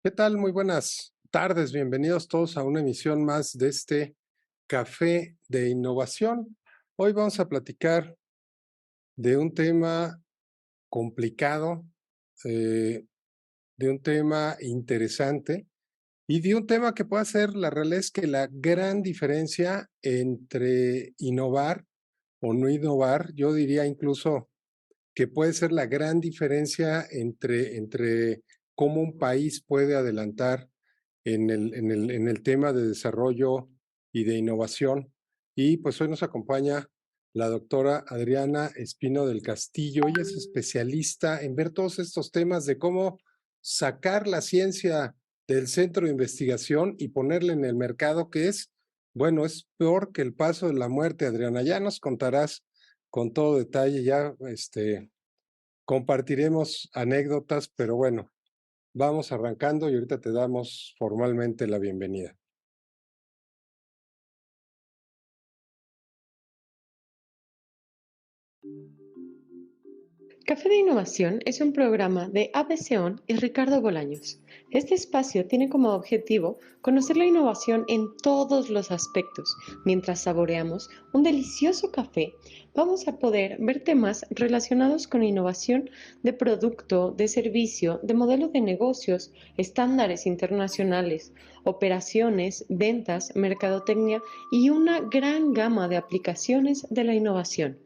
¿Qué tal? Muy buenas tardes, bienvenidos todos a una emisión más de este Café de Innovación. Hoy vamos a platicar de un tema complicado, eh, de un tema interesante y de un tema que puede ser, la realidad es que la gran diferencia entre innovar o no innovar, yo diría incluso que puede ser la gran diferencia entre cómo un país puede adelantar en el tema de desarrollo y de innovación. Y pues hoy nos acompaña la doctora Adriana Espino del Castillo. Ella es especialista en ver todos estos temas de cómo sacar la ciencia del centro de investigación y ponerla en el mercado, que es, bueno, es peor que el paso de la muerte. Adriana, ya nos contarás con todo detalle, ya compartiremos anécdotas, pero bueno, vamos arrancando y ahorita te damos formalmente la bienvenida. Café de Innovación es un programa de ABCON y Ricardo Bolaños. Este espacio tiene como objetivo conocer la innovación en todos los aspectos. Mientras saboreamos un delicioso café, vamos a poder ver temas relacionados con innovación de producto, de servicio, de modelo de negocios, estándares internacionales, operaciones, ventas, mercadotecnia y una gran gama de aplicaciones de la innovación.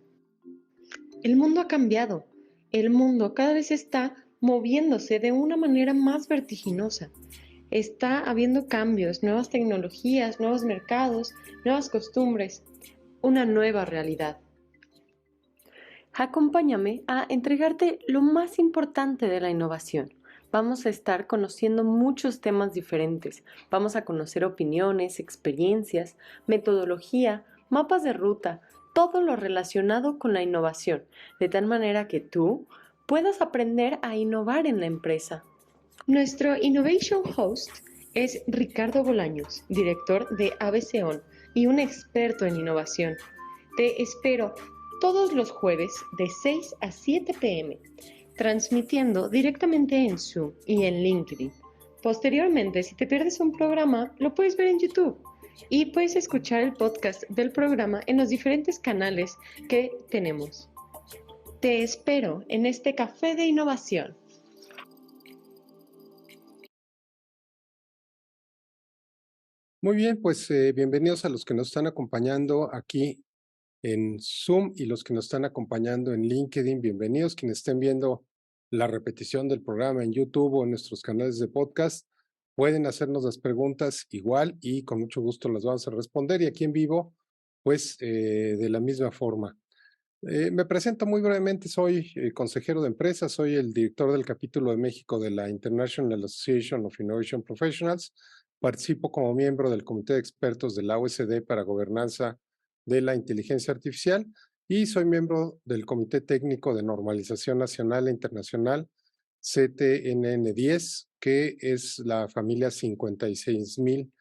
El mundo ha cambiado. El mundo cada vez está moviéndose de una manera más vertiginosa. Está habiendo cambios, nuevas tecnologías, nuevos mercados, nuevas costumbres, una nueva realidad. Acompáñame a entregarte lo más importante de la innovación. Vamos a estar conociendo muchos temas diferentes. Vamos a conocer opiniones, experiencias, metodología, mapas de ruta, todo lo relacionado con la innovación, de tal manera que tú puedas aprender a innovar en la empresa. Nuestro Innovation Host es Ricardo Bolaños, director de ABCON y un experto en innovación. Te espero todos los jueves de 6 a 7 pm, transmitiendo directamente en Zoom y en LinkedIn. Posteriormente, si te pierdes un programa, lo puedes ver en YouTube y puedes escuchar el podcast del programa en los diferentes canales que tenemos. Te espero en este café de innovación. Muy bien, pues bienvenidos a los que nos están acompañando aquí en Zoom y los que nos están acompañando en LinkedIn. Bienvenidos quienes estén viendo la repetición del programa en YouTube o en nuestros canales de podcast. Pueden hacernos las preguntas igual y con mucho gusto las vamos a responder. Y aquí en vivo, pues de la misma forma. Me presento muy brevemente, soy consejero de empresa, soy el director del capítulo de México de la International Association of Innovation Professionals. Participo como miembro del Comité de Expertos de la OSD para Gobernanza de la Inteligencia Artificial y soy miembro del Comité Técnico de Normalización Nacional e Internacional, CTNN10, que es la familia 56,000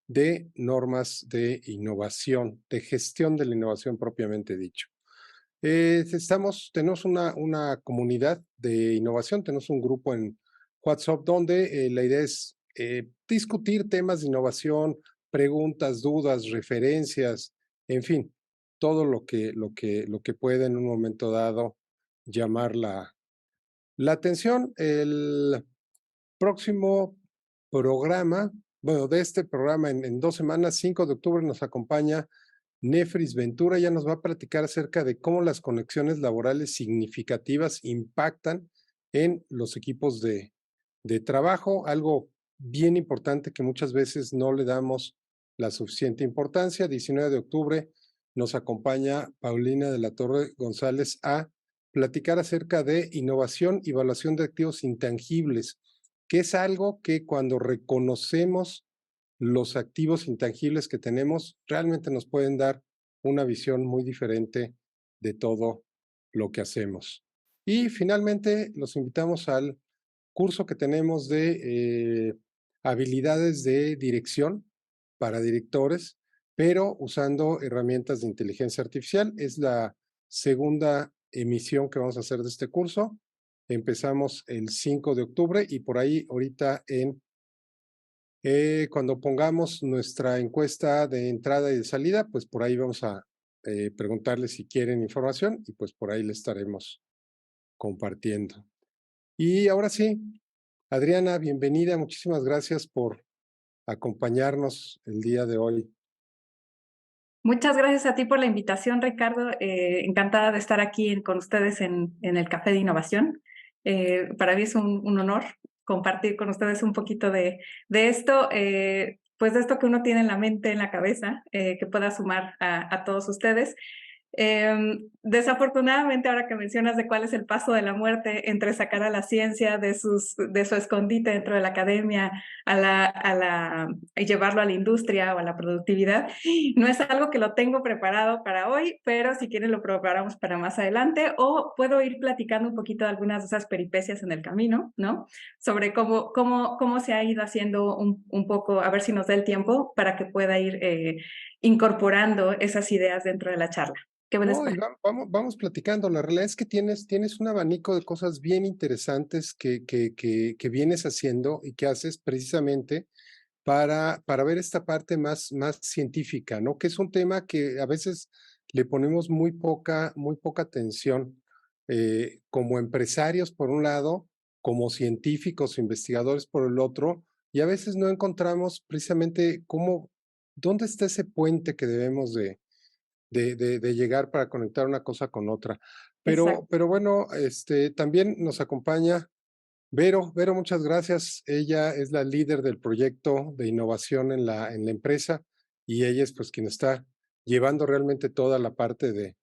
de normas de innovación, de gestión de la innovación propiamente dicho. Tenemos una comunidad de innovación, tenemos un grupo en WhatsApp donde la idea es discutir temas de innovación, preguntas, dudas, referencias, en fin, todo lo que puede en un momento dado llamar la atención. El próximo programa, bueno, de este programa en 2 semanas, 5 de octubre, nos acompaña Nefris Ventura. Ya nos va a platicar acerca de cómo las conexiones laborales significativas impactan en los equipos de trabajo, algo bien importante que muchas veces no le damos la suficiente importancia. 19 de octubre nos acompaña Paulina de la Torre González a platicar acerca de innovación y evaluación de activos intangibles, que es algo que cuando reconocemos los activos intangibles que tenemos realmente nos pueden dar una visión muy diferente de todo lo que hacemos. Y finalmente los invitamos al curso que tenemos de habilidades de dirección para directores, pero usando herramientas de inteligencia artificial. Es la segunda emisión que vamos a hacer de este curso. Empezamos el 5 de octubre y por ahí ahorita en Cuando pongamos nuestra encuesta de entrada y de salida, pues por ahí vamos a preguntarles si quieren información y pues por ahí le estaremos compartiendo. Y ahora sí, Adriana, bienvenida. Muchísimas gracias por acompañarnos el día de hoy. Muchas gracias a ti por la invitación, Ricardo. Encantada de estar aquí con ustedes en el Café de Innovación. Para mí es un honor compartir con ustedes un poquito de esto, pues de esto que uno tiene en la mente, en la cabeza, que pueda sumar a todos ustedes. Desafortunadamente, ahora que mencionas de cuál es el paso de la muerte entre sacar a la ciencia de su escondite dentro de la academia y llevarlo a la industria o a la productividad, no es algo que lo tengo preparado para hoy, pero si quieren lo preparamos para más adelante, o puedo ir platicando un poquito de algunas de esas peripecias en el camino, ¿no? Sobre cómo se ha ido haciendo un poco, a ver si nos da el tiempo para que pueda ir incorporando esas ideas dentro de la charla. ¿Qué les No, y parece? vamos platicando. La realidad es que tienes un abanico de cosas bien interesantes que vienes haciendo y que haces precisamente para ver esta parte más científica, ¿no? Que es un tema que a veces le ponemos muy poca atención, como empresarios por un lado, como científicos, investigadores por el otro, y a veces no encontramos precisamente dónde está ese puente que debemos de llegar para conectar una cosa con otra. Exacto. Pero bueno, también nos acompaña Vero. Vero, muchas gracias. Ella es la líder del proyecto de innovación en la empresa y ella es pues quien está llevando realmente toda la parte de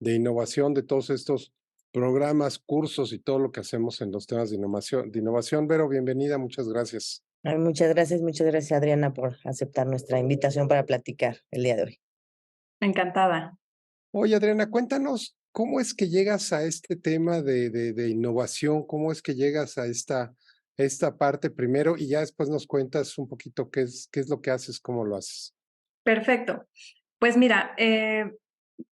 innovación de todos estos programas, cursos y todo lo que hacemos en los temas de innovación. Vero, bienvenida, muchas gracias. Ay, muchas gracias Adriana por aceptar nuestra invitación para platicar el día de hoy. Encantada. Oye, Adriana, cuéntanos, ¿cómo es que llegas a este tema de innovación? ¿Cómo es que llegas a esta parte primero y ya después nos cuentas un poquito qué es lo que haces, cómo lo haces? Perfecto. Pues mira,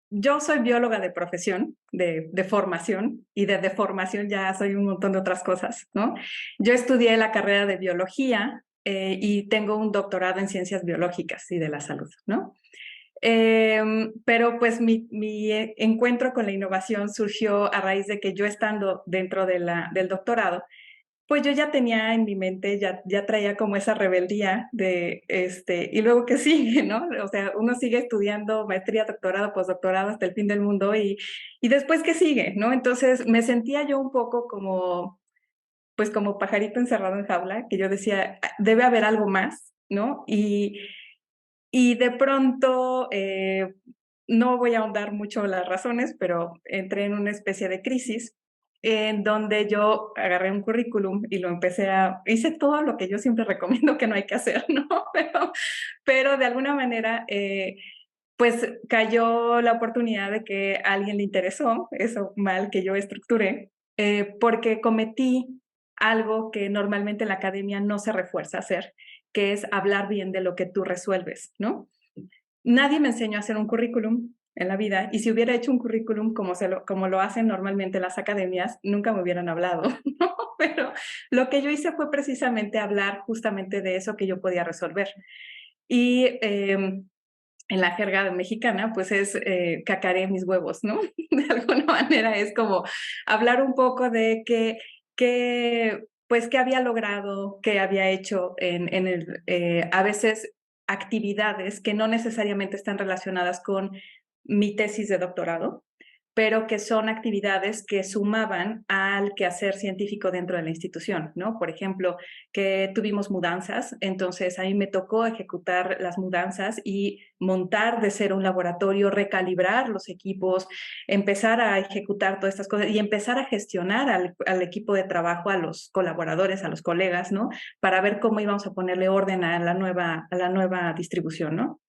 yo soy bióloga de profesión, de formación, y de formación ya soy un montón de otras cosas, ¿no? Yo estudié la carrera de biología y tengo un doctorado en ciencias biológicas y de la salud, ¿no? Pero pues mi encuentro con la innovación surgió a raíz de que yo estando dentro del doctorado, pues yo ya tenía en mi mente, ya traía como esa rebeldía de, y luego que sigue, ¿no? O sea, uno sigue estudiando maestría, doctorado, postdoctorado hasta el fin del mundo y después ¿qué sigue, no? Entonces me sentía yo un poco como, pues como pajarito encerrado en jaula, que yo decía, debe haber algo más, ¿no? Y de pronto, no voy a ahondar mucho las razones, pero entré en una especie de crisis en donde yo agarré un currículum y lo hice todo lo que yo siempre recomiendo que no hay que hacer, ¿no? Pero de alguna manera, pues cayó la oportunidad de que a alguien le interesó eso mal que yo estructuré, porque cometí algo que normalmente en la academia no se refuerza hacer, que es hablar bien de lo que tú resuelves, ¿no? Nadie me enseñó a hacer un currículum en la vida y si hubiera hecho un currículum como lo hacen normalmente las academias, nunca me hubieran hablado, ¿no? Pero lo que yo hice fue precisamente hablar justamente de eso que yo podía resolver. Y en la jerga mexicana, pues es cacaré mis huevos, ¿no? De alguna manera es como hablar un poco de pues, qué había logrado, qué había hecho a veces actividades que no necesariamente están relacionadas con mi tesis de doctorado, pero que son actividades que sumaban al quehacer científico dentro de la institución, ¿no? Por ejemplo, que tuvimos mudanzas, entonces a mí me tocó ejecutar las mudanzas y montar de cero un laboratorio, recalibrar los equipos, empezar a ejecutar todas estas cosas y empezar a gestionar al equipo de trabajo, a los colaboradores, a los colegas, ¿no? Para ver cómo íbamos a ponerle orden a la nueva distribución, ¿no?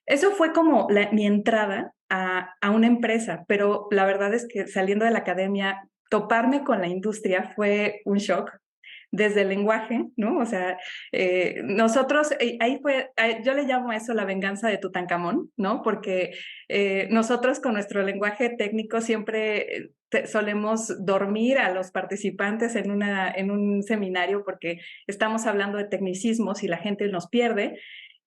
Eso fue como mi entrada a una empresa, pero la verdad es que saliendo de la academia, toparme con la industria fue un shock desde el lenguaje, ¿no? O sea, nosotros, yo le llamo a eso la venganza de Tutankamón, ¿no? Porque nosotros con nuestro lenguaje técnico siempre solemos dormir a los participantes en un seminario porque estamos hablando de tecnicismos y la gente nos pierde.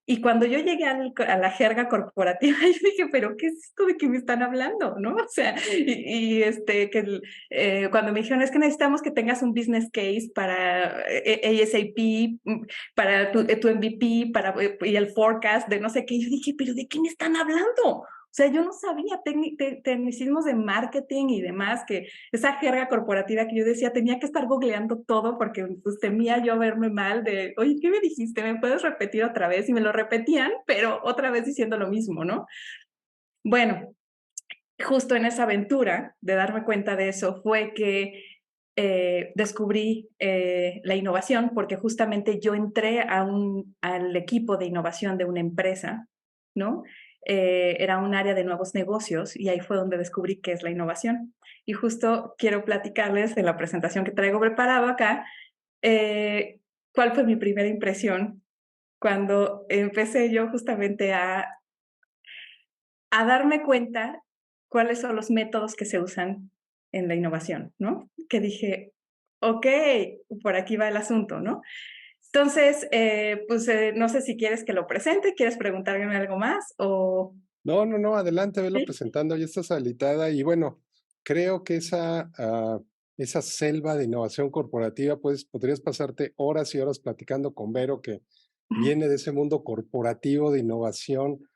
Y cuando yo llegué a la jerga corporativa, yo dije, pero ¿qué es esto de que me están hablando? ¿No? O sea, cuando me dijeron, es que necesitamos que tengas un business case para ASAP, para tu MVP, y el forecast de no sé qué. Yo dije, pero ¿de qué me están hablando? O sea, yo no sabía tecnicismos de marketing y demás, que esa jerga corporativa que yo decía, tenía que estar googleando todo porque pues, temía yo verme mal de, oye, ¿qué me dijiste? ¿Me puedes repetir otra vez? Y me lo repetían, pero otra vez diciendo lo mismo, ¿no? Bueno, justo en esa aventura de darme cuenta de eso fue que descubrí la innovación porque justamente yo entré al equipo de innovación de una empresa, ¿no? Era un área de nuevos negocios y ahí fue donde descubrí qué es la innovación. Y justo quiero platicarles de la presentación que traigo preparado acá, cuál fue mi primera impresión cuando empecé yo justamente a darme cuenta cuáles son los métodos que se usan en la innovación, ¿no? Que dije, ok, por aquí va el asunto, ¿no? Entonces, no sé si quieres que lo presente, quieres preguntarme algo más o... No, adelante, velo ¿Sí? presentando, ya estás habilitada y bueno, creo que esa selva de innovación corporativa, pues podrías pasarte horas y horas platicando con Vero, que viene de ese mundo corporativo de innovación,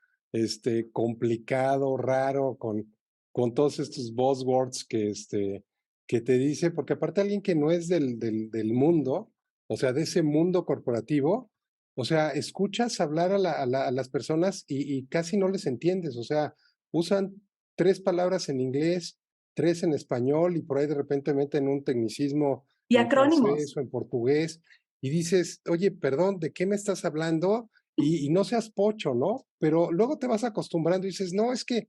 complicado, raro, con todos estos buzzwords que te dice, porque aparte alguien que no es del mundo, o sea, de ese mundo corporativo, o sea, escuchas hablar a las personas y casi no les entiendes, o sea, usan 3 palabras en inglés, 3 en español y por ahí de repente meten un tecnicismo Y en francés acrónimos. o en portugués y dices, oye, perdón, ¿de qué me estás hablando? Y no seas pocho, ¿no? Pero luego te vas acostumbrando y dices, no, es que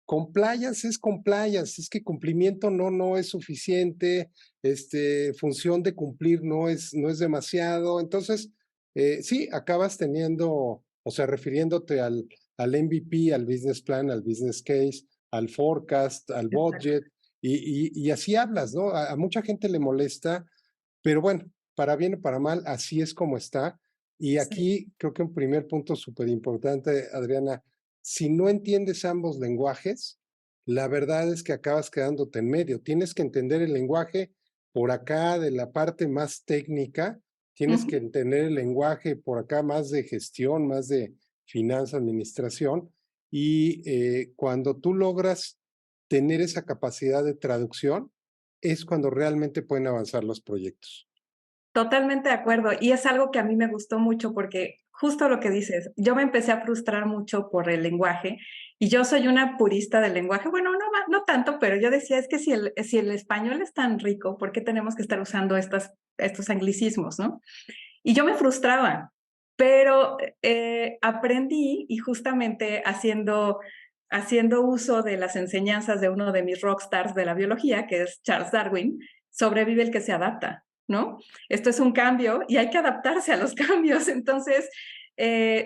compliance, es que cumplimiento no es suficiente, función de cumplir no es demasiado, entonces sí, acabas teniendo, o sea, refiriéndote al MVP, al business plan, al business case, al forecast, al Exacto. budget, y así hablas, ¿no? A mucha gente le molesta, pero bueno, para bien o para mal, así es como está. Y Sí. aquí creo que un primer punto súper importante, Adriana, si no entiendes ambos lenguajes, la verdad es que acabas quedándote en medio. Tienes que entender el lenguaje por acá de la parte más técnica, tienes que Ujú. entender el lenguaje por acá más de gestión, más de finanza, administración, y cuando tú logras tener esa capacidad de traducción, es cuando realmente pueden avanzar los proyectos. Totalmente de acuerdo. Y es algo que a mí me gustó mucho porque justo lo que dices, yo me empecé a frustrar mucho por el lenguaje y yo soy una purista del lenguaje. Bueno, no tanto, pero yo decía, es que si el español es tan rico, ¿por qué tenemos que estar usando estos anglicismos, no? Y yo me frustraba, pero aprendí y justamente haciendo uso de las enseñanzas de uno de mis rockstars de la biología, que es Charles Darwin, sobrevive el que se adapta, ¿no? Esto es un cambio y hay que adaptarse a los cambios. Entonces,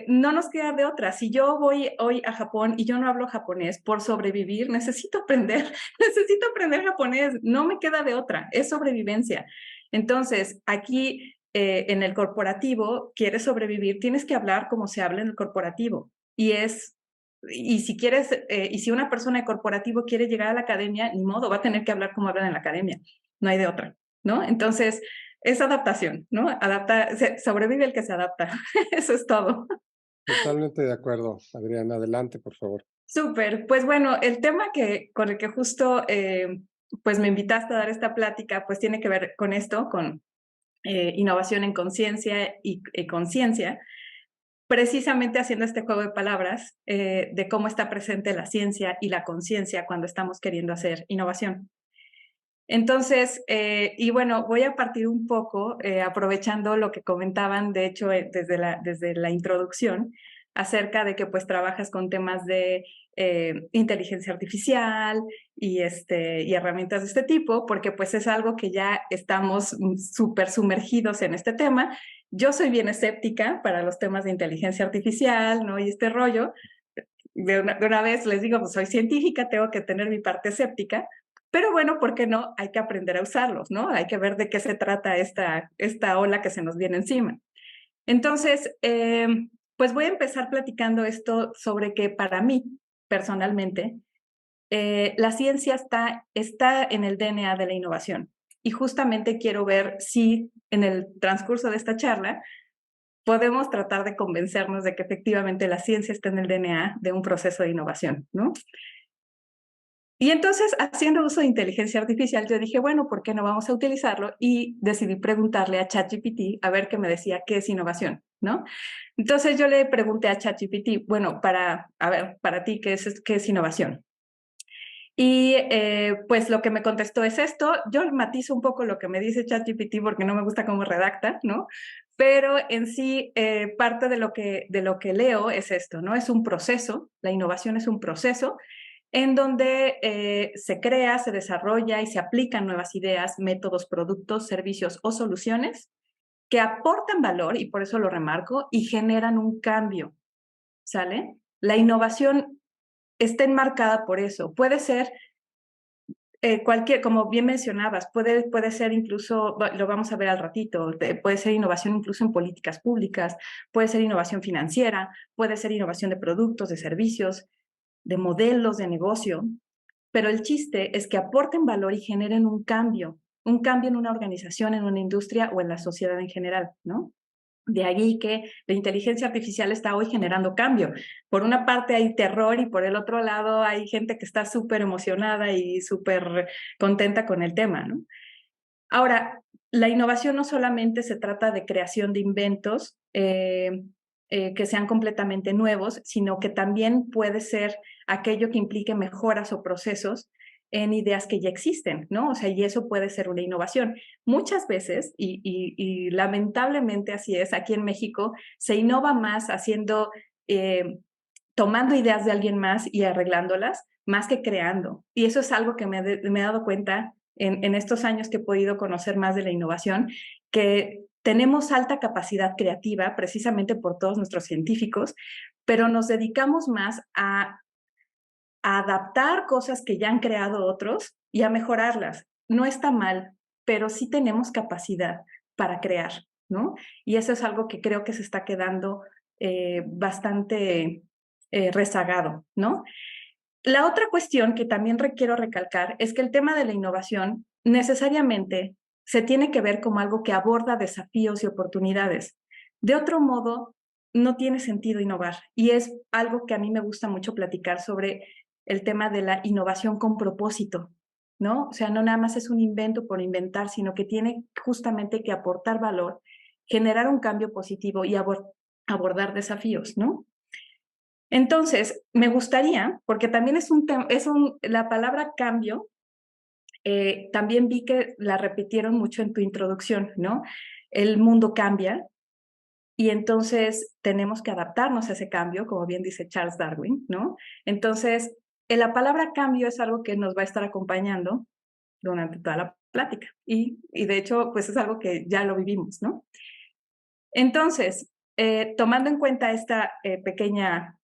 no nos queda de otra. Si yo voy hoy a Japón y yo no hablo japonés por sobrevivir, necesito aprender, necesito aprender japonés. No me queda de otra. Es sobrevivencia. Entonces, aquí en el corporativo, quieres sobrevivir, tienes que hablar como se habla en el corporativo. Y si una persona de corporativo quiere llegar a la academia, ni modo, va a tener que hablar como hablan en la academia. No hay de otra, ¿no? Entonces, es adaptación, ¿no? Sobrevive el que se adapta. Eso es todo. Totalmente de acuerdo, Adriana. Adelante, por favor. Súper. Pues bueno, el tema con el que justo pues me invitaste a dar esta plática, pues tiene que ver con esto, con innovación en conciencia y conciencia, precisamente haciendo este juego de palabras de cómo está presente la ciencia y la conciencia cuando estamos queriendo hacer innovación. Entonces, y bueno, voy a partir un poco, aprovechando lo que comentaban, de hecho, desde la introducción, acerca de que pues trabajas con temas de inteligencia artificial y herramientas de este tipo, porque pues es algo que ya estamos súper sumergidos en este tema. Yo soy bien escéptica para los temas de inteligencia artificial, ¿no? Y este rollo. De una vez les digo, pues soy científica, tengo que tener mi parte escéptica, Pero bueno, ¿por qué no? Hay que aprender a usarlos, ¿no? Hay que ver de qué se trata esta ola que se nos viene encima. Entonces, pues voy a empezar platicando esto sobre que para mí, personalmente, la ciencia está en el DNA de la innovación. Y justamente quiero ver si en el transcurso de esta charla podemos tratar de convencernos de que efectivamente la ciencia está en el DNA de un proceso de innovación, ¿no? Y entonces, haciendo uso de inteligencia artificial, yo dije, bueno, ¿por qué no vamos a utilizarlo? Y decidí preguntarle a ChatGPT a ver qué me decía qué es innovación, ¿no? Entonces yo le pregunté a ChatGPT, bueno, para ti, ¿qué es innovación? Y pues lo que me contestó es esto. Yo matizo un poco lo que me dice ChatGPT porque no me gusta cómo redacta, ¿no? Pero en sí, parte de lo que leo es esto, ¿no? Es un proceso, la innovación es un proceso en donde se crea, se desarrolla y se aplican nuevas ideas, métodos, productos, servicios o soluciones que aportan valor, y por eso lo remarco, y generan un cambio, ¿sale? La innovación está enmarcada por eso. Puede ser como bien mencionabas, puede ser incluso, lo vamos a ver al ratito, puede ser innovación incluso en políticas públicas, puede ser innovación financiera, puede ser innovación de productos, de servicios, de modelos de negocio, pero el chiste es que aporten valor y generen un cambio en una organización, en una industria o en la sociedad en general, ¿no? De ahí que la inteligencia artificial está hoy generando cambio. Por una parte hay terror y por el otro lado hay gente que está súper emocionada y súper contenta con el tema, ¿no? Ahora, la innovación no solamente se trata de creación de inventos que sean completamente nuevos, sino que también puede ser aquello que implique mejoras o procesos en ideas que ya existen, ¿no? O sea, y eso puede ser una innovación. Muchas veces, y lamentablemente así es, aquí en México se innova más tomando ideas de alguien más y arreglándolas, más que creando. Y eso es algo que me he dado cuenta en estos años que he podido conocer más de la innovación, que tenemos alta capacidad creativa precisamente por todos nuestros científicos, pero nos dedicamos más a adaptar cosas que ya han creado otros y a mejorarlas. No está mal, pero sí tenemos capacidad para crear, ¿no? Y eso es algo que creo que se está quedando bastante rezagado, ¿no? La otra cuestión que también quiero recalcar es que el tema de la innovación necesariamente se tiene que ver como algo que aborda desafíos y oportunidades. De otro modo, no tiene sentido innovar. Y es algo que a mí me gusta mucho platicar sobre el tema de la innovación con propósito, ¿no? O sea, no nada más es un invento por inventar, sino que tiene justamente que aportar valor, generar un cambio positivo y abordar desafíos, ¿no? Entonces, me gustaría, porque también la palabra cambio, también vi que la repitieron mucho en tu introducción, ¿no? El mundo cambia y entonces tenemos que adaptarnos a ese cambio, como bien dice Charles Darwin, ¿no? Entonces, la palabra cambio es algo que nos va a estar acompañando durante toda la plática y de hecho, pues es algo que ya lo vivimos, ¿no? Entonces, tomando en cuenta este pequeño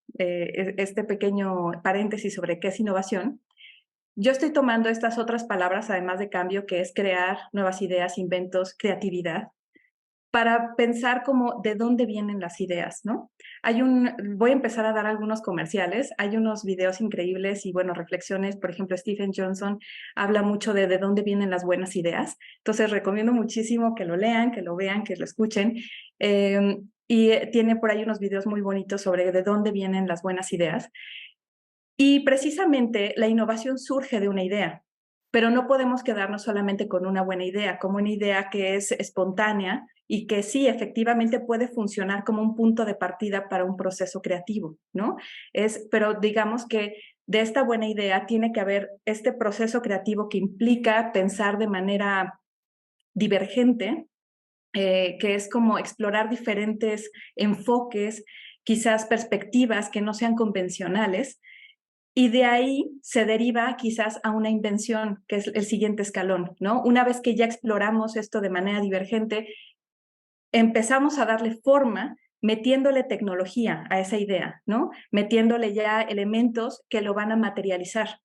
paréntesis sobre qué es innovación, yo estoy tomando estas otras palabras, además de cambio, que es crear nuevas ideas, inventos, creatividad, para pensar como de dónde vienen las ideas, ¿no? Voy a empezar a dar algunos comerciales, hay unos videos increíbles y, bueno, reflexiones, por ejemplo, Stephen Johnson habla mucho de dónde vienen las buenas ideas, entonces recomiendo muchísimo que lo lean, que lo vean, que lo escuchen, y tiene por ahí unos videos muy bonitos sobre de dónde vienen las buenas ideas. Y precisamente la innovación surge de una idea, pero no podemos quedarnos solamente con una buena idea, como una idea que es espontánea y que sí, efectivamente puede funcionar como un punto de partida para un proceso creativo, ¿no? Pero digamos que de esta buena idea tiene que haber este proceso creativo que implica pensar de manera divergente, que es como explorar diferentes enfoques, quizás perspectivas que no sean convencionales, y de ahí se deriva quizás a una invención, que es el siguiente escalón, ¿no? Una vez que ya exploramos esto de manera divergente, empezamos a darle forma metiéndole tecnología a esa idea, ¿no? Metiéndole ya elementos que lo van a materializar.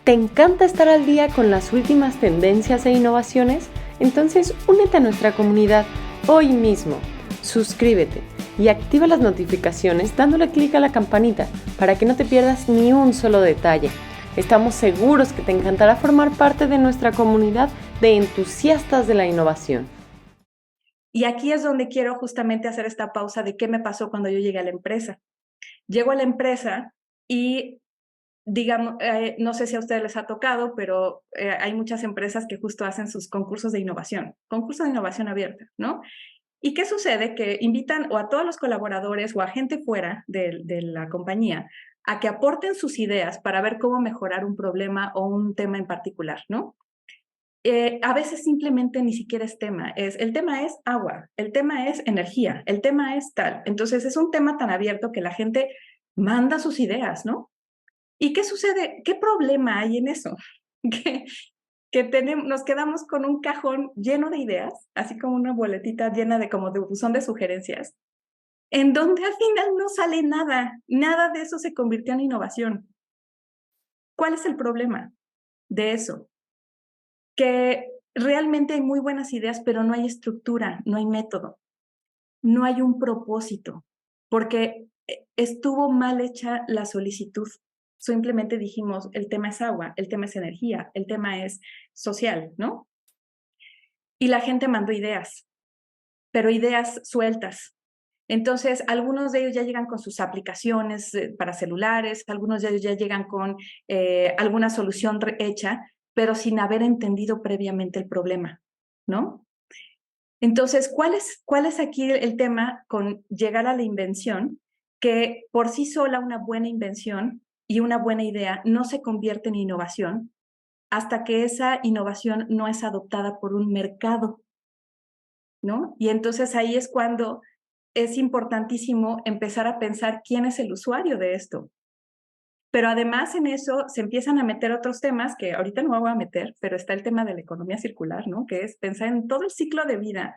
¿Te encanta estar al día con las últimas tendencias e innovaciones? Entonces únete a nuestra comunidad hoy mismo. Suscríbete y activa las notificaciones dándole clic a la campanita para que no te pierdas ni un solo detalle. Estamos seguros que te encantará formar parte de nuestra comunidad de entusiastas de la innovación. Y aquí es donde quiero justamente hacer esta pausa de qué me pasó cuando yo llegué a la empresa. Llego a la empresa y digamos, no sé si a ustedes les ha tocado, pero hay muchas empresas que justo hacen sus concursos de innovación abierta, ¿no? ¿Y qué sucede? Que invitan o a todos los colaboradores o a gente fuera de la compañía a que aporten sus ideas para ver cómo mejorar un problema o un tema en particular, ¿no? A veces simplemente ni siquiera es tema, el tema es agua, el tema es energía, el tema es tal. Entonces es un tema tan abierto que la gente manda sus ideas, ¿no? ¿Y qué sucede? ¿Qué problema hay en eso? Nos quedamos con un cajón lleno de ideas, así como una boletita llena de como de buzón de sugerencias, en donde al final no sale nada, nada de eso se convirtió en innovación. ¿Cuál es el problema de eso? Que realmente hay muy buenas ideas, pero no hay estructura, no hay método, no hay un propósito, porque estuvo mal hecha la solicitud. Simplemente dijimos, el tema es agua, el tema es energía, el tema es social, ¿no? Y la gente mandó ideas, pero ideas sueltas. Entonces, algunos de ellos ya llegan con sus aplicaciones para celulares, algunos de ellos ya llegan con alguna solución hecha, pero sin haber entendido previamente el problema, ¿no? Entonces, ¿cuál es aquí el tema con llegar a la invención? Que por sí sola una buena invención y una buena idea no se convierte en innovación hasta que esa innovación no es adoptada por un mercado, ¿no? Y entonces ahí es cuando es importantísimo empezar a pensar quién es el usuario de esto. Pero además en eso se empiezan a meter otros temas que ahorita no me voy a meter, pero está el tema de la economía circular, ¿no? Que es pensar en todo el ciclo de vida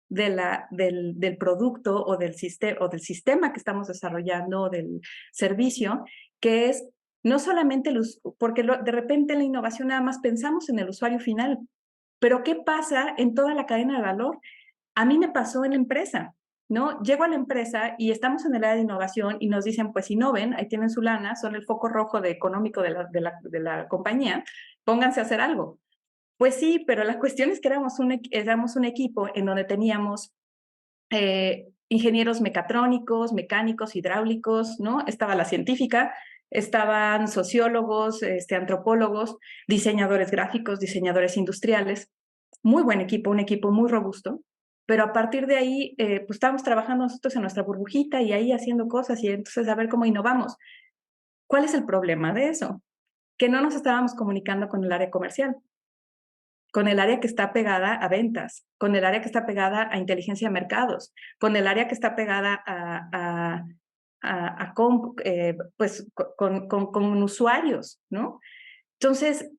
del producto o del sistema que estamos desarrollando o del servicio, que es no solamente porque de repente en la innovación nada más pensamos en el usuario final, pero ¿qué pasa en toda la cadena de valor? A mí me pasó en la empresa, ¿no? Llego a la empresa y estamos en el área de innovación y nos dicen, pues innoven, ahí tienen su lana, son el foco rojo económico de la compañía, pónganse a hacer algo. Pues sí, pero la cuestión es que éramos un equipo en donde teníamos ingenieros mecatrónicos, mecánicos, hidráulicos, ¿no? Estaba la científica, estaban sociólogos, antropólogos, diseñadores gráficos, diseñadores industriales. Muy buen equipo, un equipo muy robusto, pero a partir de ahí, pues estábamos trabajando nosotros en nuestra burbujita y ahí haciendo cosas y entonces a ver cómo innovamos. ¿Cuál es el problema de eso? Que no nos estábamos comunicando con el área comercial, con el área que está pegada a ventas, con el área que está pegada a inteligencia de mercados, con el área que está pegada con usuarios, ¿no? Entonces,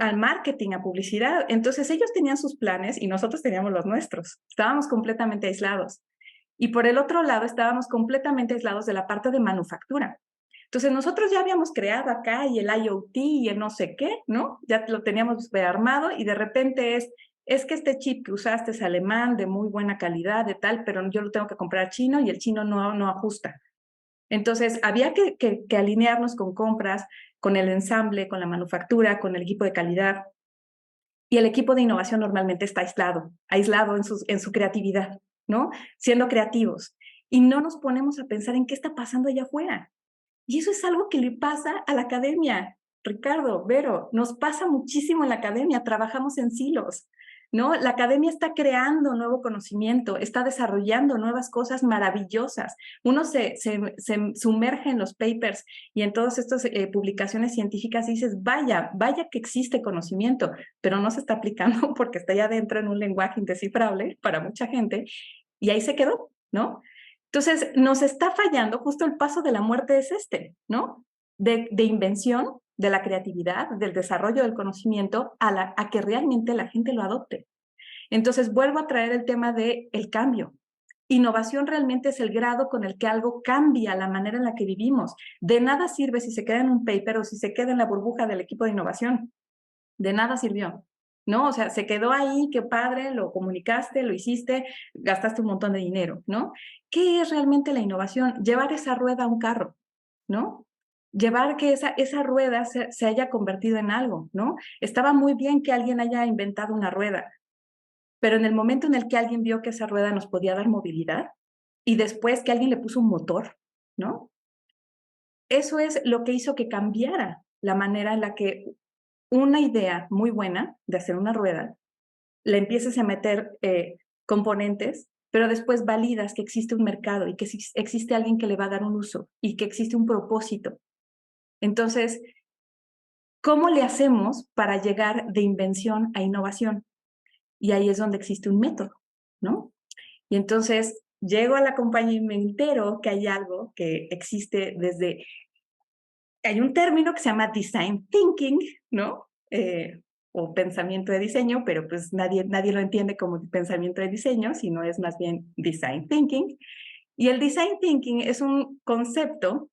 al marketing, a publicidad. Entonces, ellos tenían sus planes y nosotros teníamos los nuestros. Estábamos completamente aislados. Y por el otro lado, estábamos completamente aislados de la parte de manufactura. Entonces, nosotros ya habíamos creado acá y el IoT y el no sé qué, ¿no? Ya lo teníamos armado y de repente es que este chip que usaste es alemán, de muy buena calidad, de tal, pero yo lo tengo que comprar chino y el chino no ajusta. Entonces, había que alinearnos con compras, con el ensamble, con la manufactura, con el equipo de calidad. Y el equipo de innovación normalmente está aislado en su creatividad, ¿no? Siendo creativos. Y no nos ponemos a pensar en qué está pasando allá afuera. Y eso es algo que le pasa a la academia. Ricardo, Vero, nos pasa muchísimo en la academia, trabajamos en silos, ¿no? La academia está creando nuevo conocimiento, está desarrollando nuevas cosas maravillosas. Uno se sumerge en los papers y en todas estas publicaciones científicas y dices, vaya que existe conocimiento, pero no se está aplicando porque está ya dentro en un lenguaje indescifrable para mucha gente y ahí se quedó, ¿no? Entonces, nos está fallando justo el paso de la muerte es ¿no? De invención, de la creatividad, del desarrollo del conocimiento, a que realmente la gente lo adopte. Entonces, vuelvo a traer el tema del cambio. Innovación realmente es el grado con el que algo cambia la manera en la que vivimos. De nada sirve si se queda en un paper o si se queda en la burbuja del equipo de innovación. De nada sirvió, ¿no? O sea, se quedó ahí, qué padre, lo comunicaste, lo hiciste, gastaste un montón de dinero, ¿no? ¿Qué es realmente la innovación? Llevar esa rueda a un carro, ¿no? Llevar que esa rueda se haya convertido en algo, ¿no? Estaba muy bien que alguien haya inventado una rueda, pero en el momento en el que alguien vio que esa rueda nos podía dar movilidad y después que alguien le puso un motor, ¿no? Eso es lo que hizo que cambiara la manera en la que una idea muy buena de hacer una rueda, le empieces a meter componentes, pero después validas que existe un mercado y que existe alguien que le va a dar un uso y que existe un propósito. Entonces, ¿cómo le hacemos para llegar de invención a innovación? Y ahí es donde existe un método, ¿no? Y entonces llego a la compañía y me entero que hay algo que existe desde... Hay un término que se llama design thinking, ¿no? O pensamiento de diseño, pero pues nadie lo entiende como pensamiento de diseño, sino es más bien design thinking. Y el design thinking es un concepto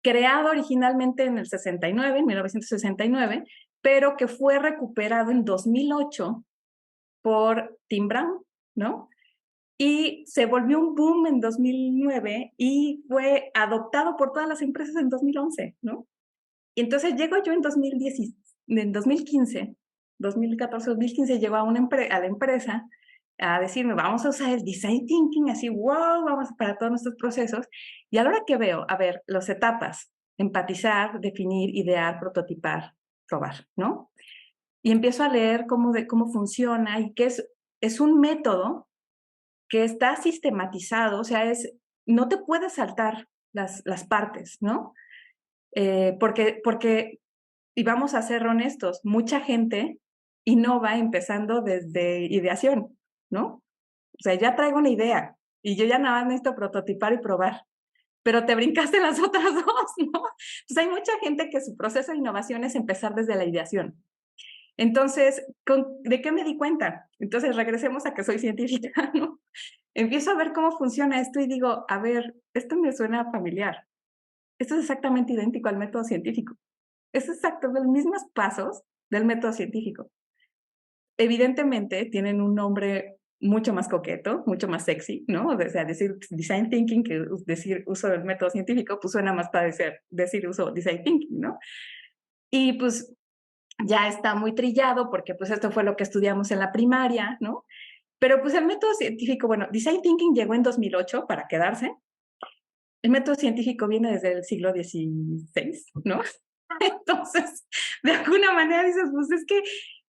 creado originalmente en el 69, en 1969, pero que fue recuperado en 2008 por Tim Brown, ¿no? Y se volvió un boom en 2009 y fue adoptado por todas las empresas en 2011, ¿no? Y entonces llego yo en 2010, en 2015, 2014, 2015, llego a la empresa a decirme, vamos a usar el design thinking, así, wow, vamos para todos nuestros procesos. Y a la hora que veo, a ver, las etapas, empatizar, definir, idear, prototipar, probar, ¿no? Y empiezo a leer cómo funciona y que es un método que está sistematizado, o sea, no te puedes saltar las partes, ¿no? Porque, y vamos a ser honestos, mucha gente innova empezando desde ideación, ¿no? O sea, ya traigo una idea y yo ya nada más necesito prototipar y probar, pero te brincaste las otras dos, ¿no? Pues hay mucha gente que su proceso de innovación es empezar desde la ideación. Entonces, ¿de qué me di cuenta? Entonces, regresemos a que soy científica, ¿no? Empiezo a ver cómo funciona esto y digo, a ver, esto me suena familiar. Esto es exactamente idéntico al método científico. Es exacto, los mismos pasos del método científico. Evidentemente, tienen un nombre mucho más coqueto, mucho más sexy, ¿no? O sea, decir design thinking que decir uso del método científico, pues suena más para decir uso design thinking, ¿no? Y pues ya está muy trillado porque pues esto fue lo que estudiamos en la primaria, ¿no? Pero pues el método científico, bueno, design thinking llegó en 2008 para quedarse. El método científico viene desde el siglo XVI, ¿no? Entonces, de alguna manera dices, pues es que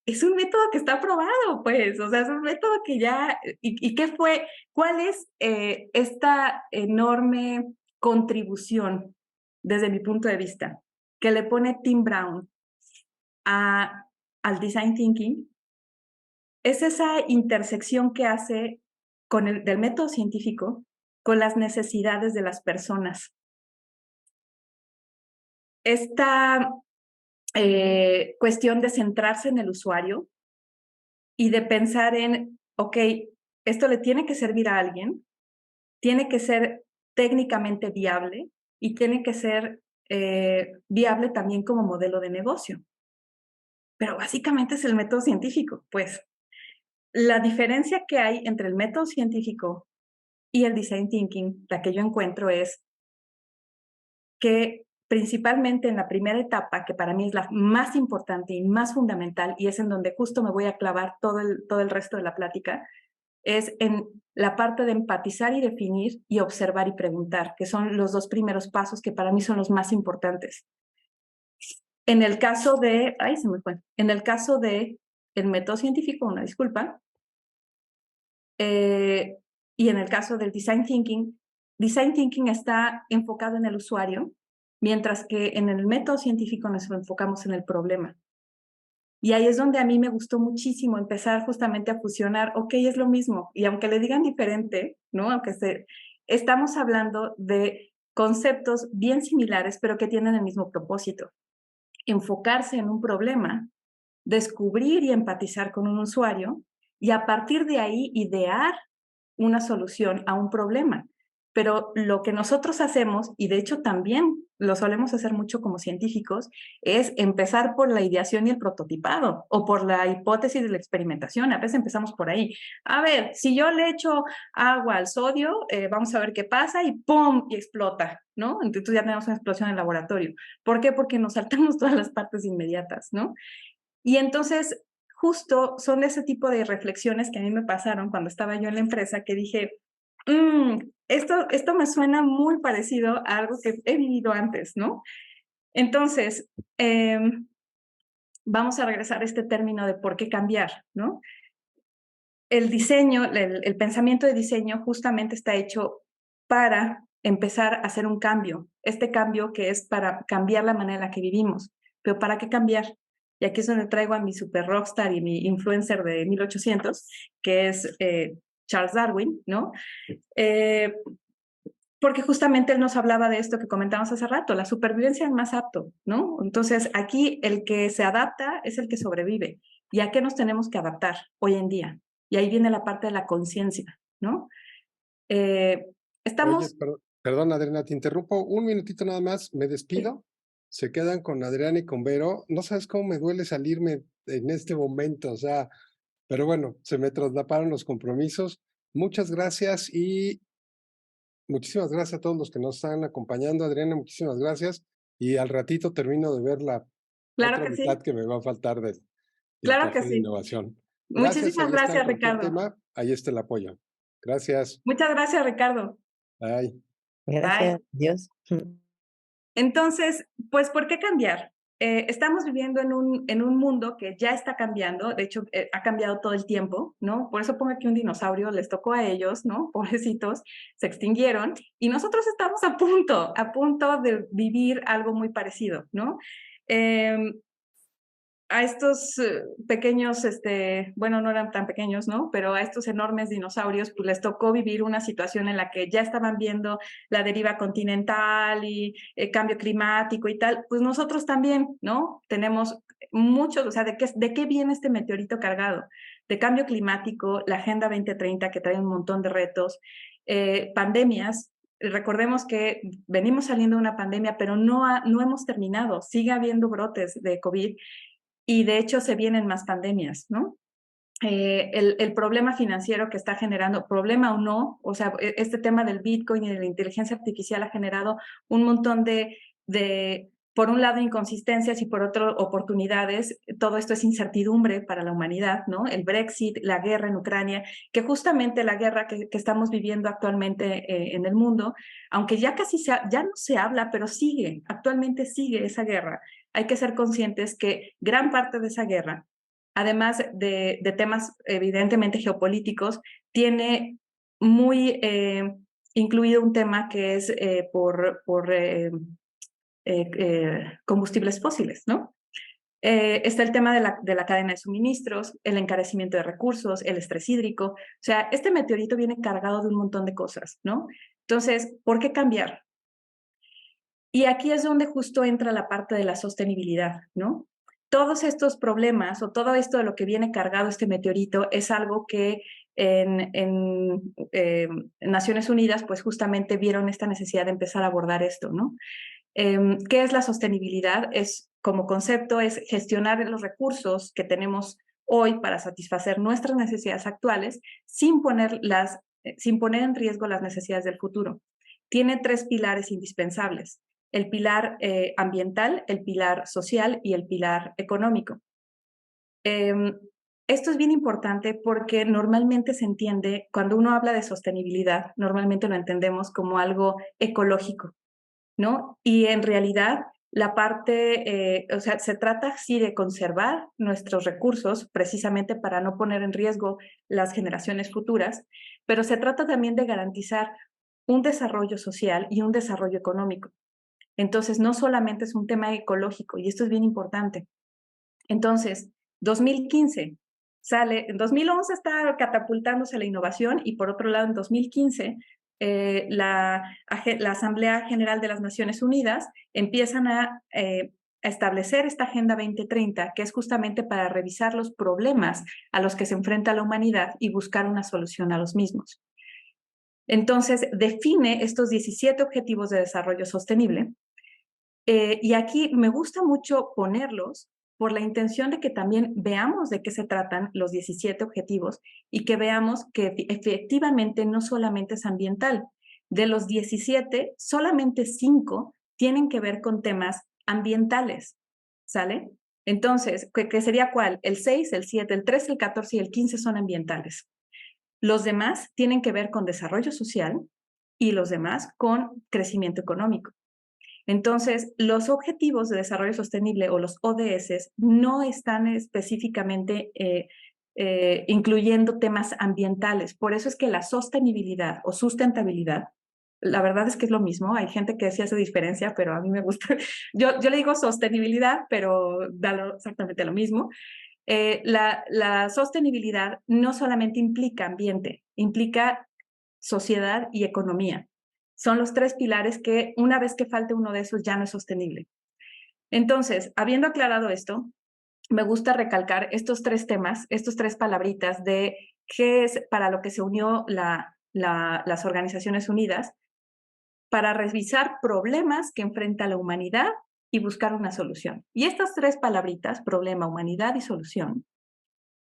es un método que está probado, pues, o sea, es un método que ya, ¿y qué fue? ¿Cuál es esta enorme contribución, desde mi punto de vista, que le pone Tim Brown al design thinking? Es esa intersección que hace del método científico con las necesidades de las personas. Esta cuestión de centrarse en el usuario y de pensar en, ok, esto le tiene que servir a alguien, tiene que ser técnicamente viable y tiene que ser viable también como modelo de negocio. Pero básicamente es el método científico, pues. La diferencia que hay entre el método científico y el design thinking, la que yo encuentro es que principalmente en la primera etapa, que para mí es la más importante y más fundamental, y es en donde justo me voy a clavar todo el resto de la plática, es en la parte de empatizar y definir y observar y preguntar, que son los dos primeros pasos que para mí son los más importantes. En el caso de, se me fue, en el caso de el método científico, una disculpa, y en el caso del design thinking está enfocado en el usuario, mientras que en el método científico nos enfocamos en el problema. Y ahí es donde a mí me gustó muchísimo empezar justamente a fusionar, ok, es lo mismo, y aunque le digan diferente, ¿no? Estamos hablando de conceptos bien similares, pero que tienen el mismo propósito. Enfocarse en un problema, descubrir y empatizar con un usuario, y a partir de ahí idear una solución a un problema. Pero lo que nosotros hacemos, y de hecho también lo solemos hacer mucho como científicos, es empezar por la ideación y el prototipado, o por la hipótesis de la experimentación. A veces empezamos por ahí. A ver, si yo le echo agua al sodio, vamos a ver qué pasa, y ¡pum! Y explota, ¿no? Entonces ya tenemos una explosión en el laboratorio. ¿Por qué? Porque nos saltamos todas las partes inmediatas, ¿no? Y entonces, justo son ese tipo de reflexiones que a mí me pasaron cuando estaba yo en la empresa, que dije, esto me suena muy parecido a algo que he vivido antes, ¿no? Entonces, vamos a regresar a este término de por qué cambiar, ¿no? El diseño, el pensamiento de diseño justamente está hecho para empezar a hacer un cambio, este cambio que es para cambiar la manera en la que vivimos. Pero ¿para qué cambiar? Y aquí es donde traigo a mi super rockstar y mi influencer de 1800, que es Charles Darwin, ¿no? Porque justamente él nos hablaba de esto que comentamos hace rato, la supervivencia es más apto, ¿no? Entonces, aquí el que se adapta es el que sobrevive. ¿Y a qué nos tenemos que adaptar hoy en día? Y ahí viene la parte de la conciencia, ¿no? Oye, Estamos... perdón, Adriana, te interrumpo un minutito nada más, me despido. Se quedan con Adriana y con Vero. No sabes cómo me duele salirme en este momento, o sea, pero bueno, se me traslaparon los compromisos. Muchas gracias y muchísimas gracias a todos los que nos están acompañando. Adriana, muchísimas gracias. Y al ratito termino de ver la Claro otra que mitad sí, que me va a faltar del claro que café de sí. innovación. Gracias, Muchísimas ahí está gracias, cualquier Ricardo. tema, ahí está el apoyo. Gracias. Muchas gracias, Ricardo. Bye. Bye. Gracias, Dios. Entonces, pues, ¿por qué cambiar? Estamos viviendo en un mundo que ya está cambiando, de hecho, ha cambiado todo el tiempo, ¿no? Por eso pongo aquí un dinosaurio, les tocó a ellos, ¿no? Pobrecitos, se extinguieron y nosotros estamos a punto de vivir algo muy parecido, ¿no? A estos pequeños, bueno, no eran tan pequeños, ¿no? Pero a estos enormes dinosaurios, pues les tocó vivir una situación en la que ya estaban viendo la deriva continental y el cambio climático y tal. Pues nosotros también, ¿no? Tenemos muchos, o sea, ¿de qué viene este meteorito cargado? De cambio climático, la Agenda 2030 que trae un montón de retos, pandemias. Recordemos que venimos saliendo de una pandemia, pero no hemos terminado. Sigue habiendo brotes de COVID y de hecho se vienen más pandemias, ¿no? El problema financiero que está generando, problema o no, o sea, este tema del Bitcoin y de la inteligencia artificial ha generado un montón por un lado, inconsistencias y por otro, oportunidades. Todo esto es incertidumbre para la humanidad, ¿no? El Brexit, la guerra en Ucrania, que justamente la guerra que estamos viviendo actualmente en el mundo, aunque ya ya no se habla, pero actualmente sigue esa guerra. Hay que ser conscientes que gran parte de esa guerra, además de temas evidentemente geopolíticos, tiene muy incluido un tema que es por combustibles fósiles, ¿no? Está el tema de la cadena de suministros, el encarecimiento de recursos, el estrés hídrico. O sea, este meteorito viene cargado de un montón de cosas, ¿no? Entonces, ¿por qué cambiar? Y aquí es donde justo entra la parte de la sostenibilidad, ¿no? Todos estos problemas o todo esto de lo que viene cargado este meteorito es algo que en Naciones Unidas pues justamente vieron esta necesidad de empezar a abordar esto, ¿no? ¿Qué es la sostenibilidad? Como concepto es gestionar los recursos que tenemos hoy para satisfacer nuestras necesidades actuales sin poner en riesgo las necesidades del futuro. Tiene 3 pilares indispensables: el pilar ambiental, el pilar social y el pilar económico. Esto es bien importante porque normalmente se entiende, cuando uno habla de sostenibilidad, normalmente lo entendemos como algo ecológico, ¿no? Y en realidad la parte, o sea, se trata sí de conservar nuestros recursos precisamente para no poner en riesgo las generaciones futuras, pero se trata también de garantizar un desarrollo social y un desarrollo económico. Entonces, no solamente es un tema ecológico, y esto es bien importante. Entonces, 2015 en 2011 está catapultándose la innovación y por otro lado, en 2015, la Asamblea General de las Naciones Unidas empiezan a establecer esta Agenda 2030, que es justamente para revisar los problemas a los que se enfrenta la humanidad y buscar una solución a los mismos. Entonces, define estos 17 objetivos de desarrollo sostenible. Y aquí me gusta mucho ponerlos por la intención de que también veamos de qué se tratan los 17 objetivos y que veamos que efectivamente no solamente es ambiental. De los 17, solamente 5 tienen que ver con temas ambientales, ¿sale? Entonces, ¿qué sería cuál? El 6, el 7, el 13, el 14 y el 15 son ambientales. Los demás tienen que ver con desarrollo social y los demás con crecimiento económico. Entonces, los Objetivos de Desarrollo Sostenible o los ODS no están específicamente incluyendo temas ambientales. Por eso es que la sostenibilidad o sustentabilidad, la verdad es que es lo mismo. Hay gente que sí hace diferencia, pero a mí me gusta. Yo le digo sostenibilidad, pero da exactamente lo mismo. La sostenibilidad no solamente implica ambiente, implica sociedad y economía. Son los 3 pilares que una vez que falte uno de esos ya no es sostenible. Entonces, habiendo aclarado esto, me gusta recalcar estos 3 temas, estos 3 palabritas de qué es para lo que se unió las Organizaciones Unidas, para revisar problemas que enfrenta la humanidad y buscar una solución. Y estas 3 palabritas, problema, humanidad y solución,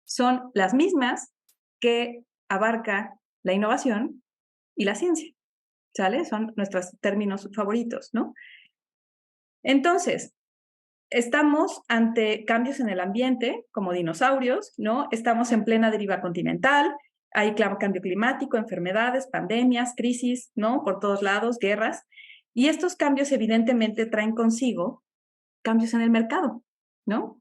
son las mismas que abarca la innovación y la ciencia. ¿Sale? Son nuestros términos favoritos, ¿no? Entonces, estamos ante cambios en el ambiente, como dinosaurios, ¿no? Estamos en plena deriva continental, hay cambio climático, enfermedades, pandemias, crisis, ¿no? Por todos lados, guerras. Y estos cambios evidentemente traen consigo cambios en el mercado, ¿no?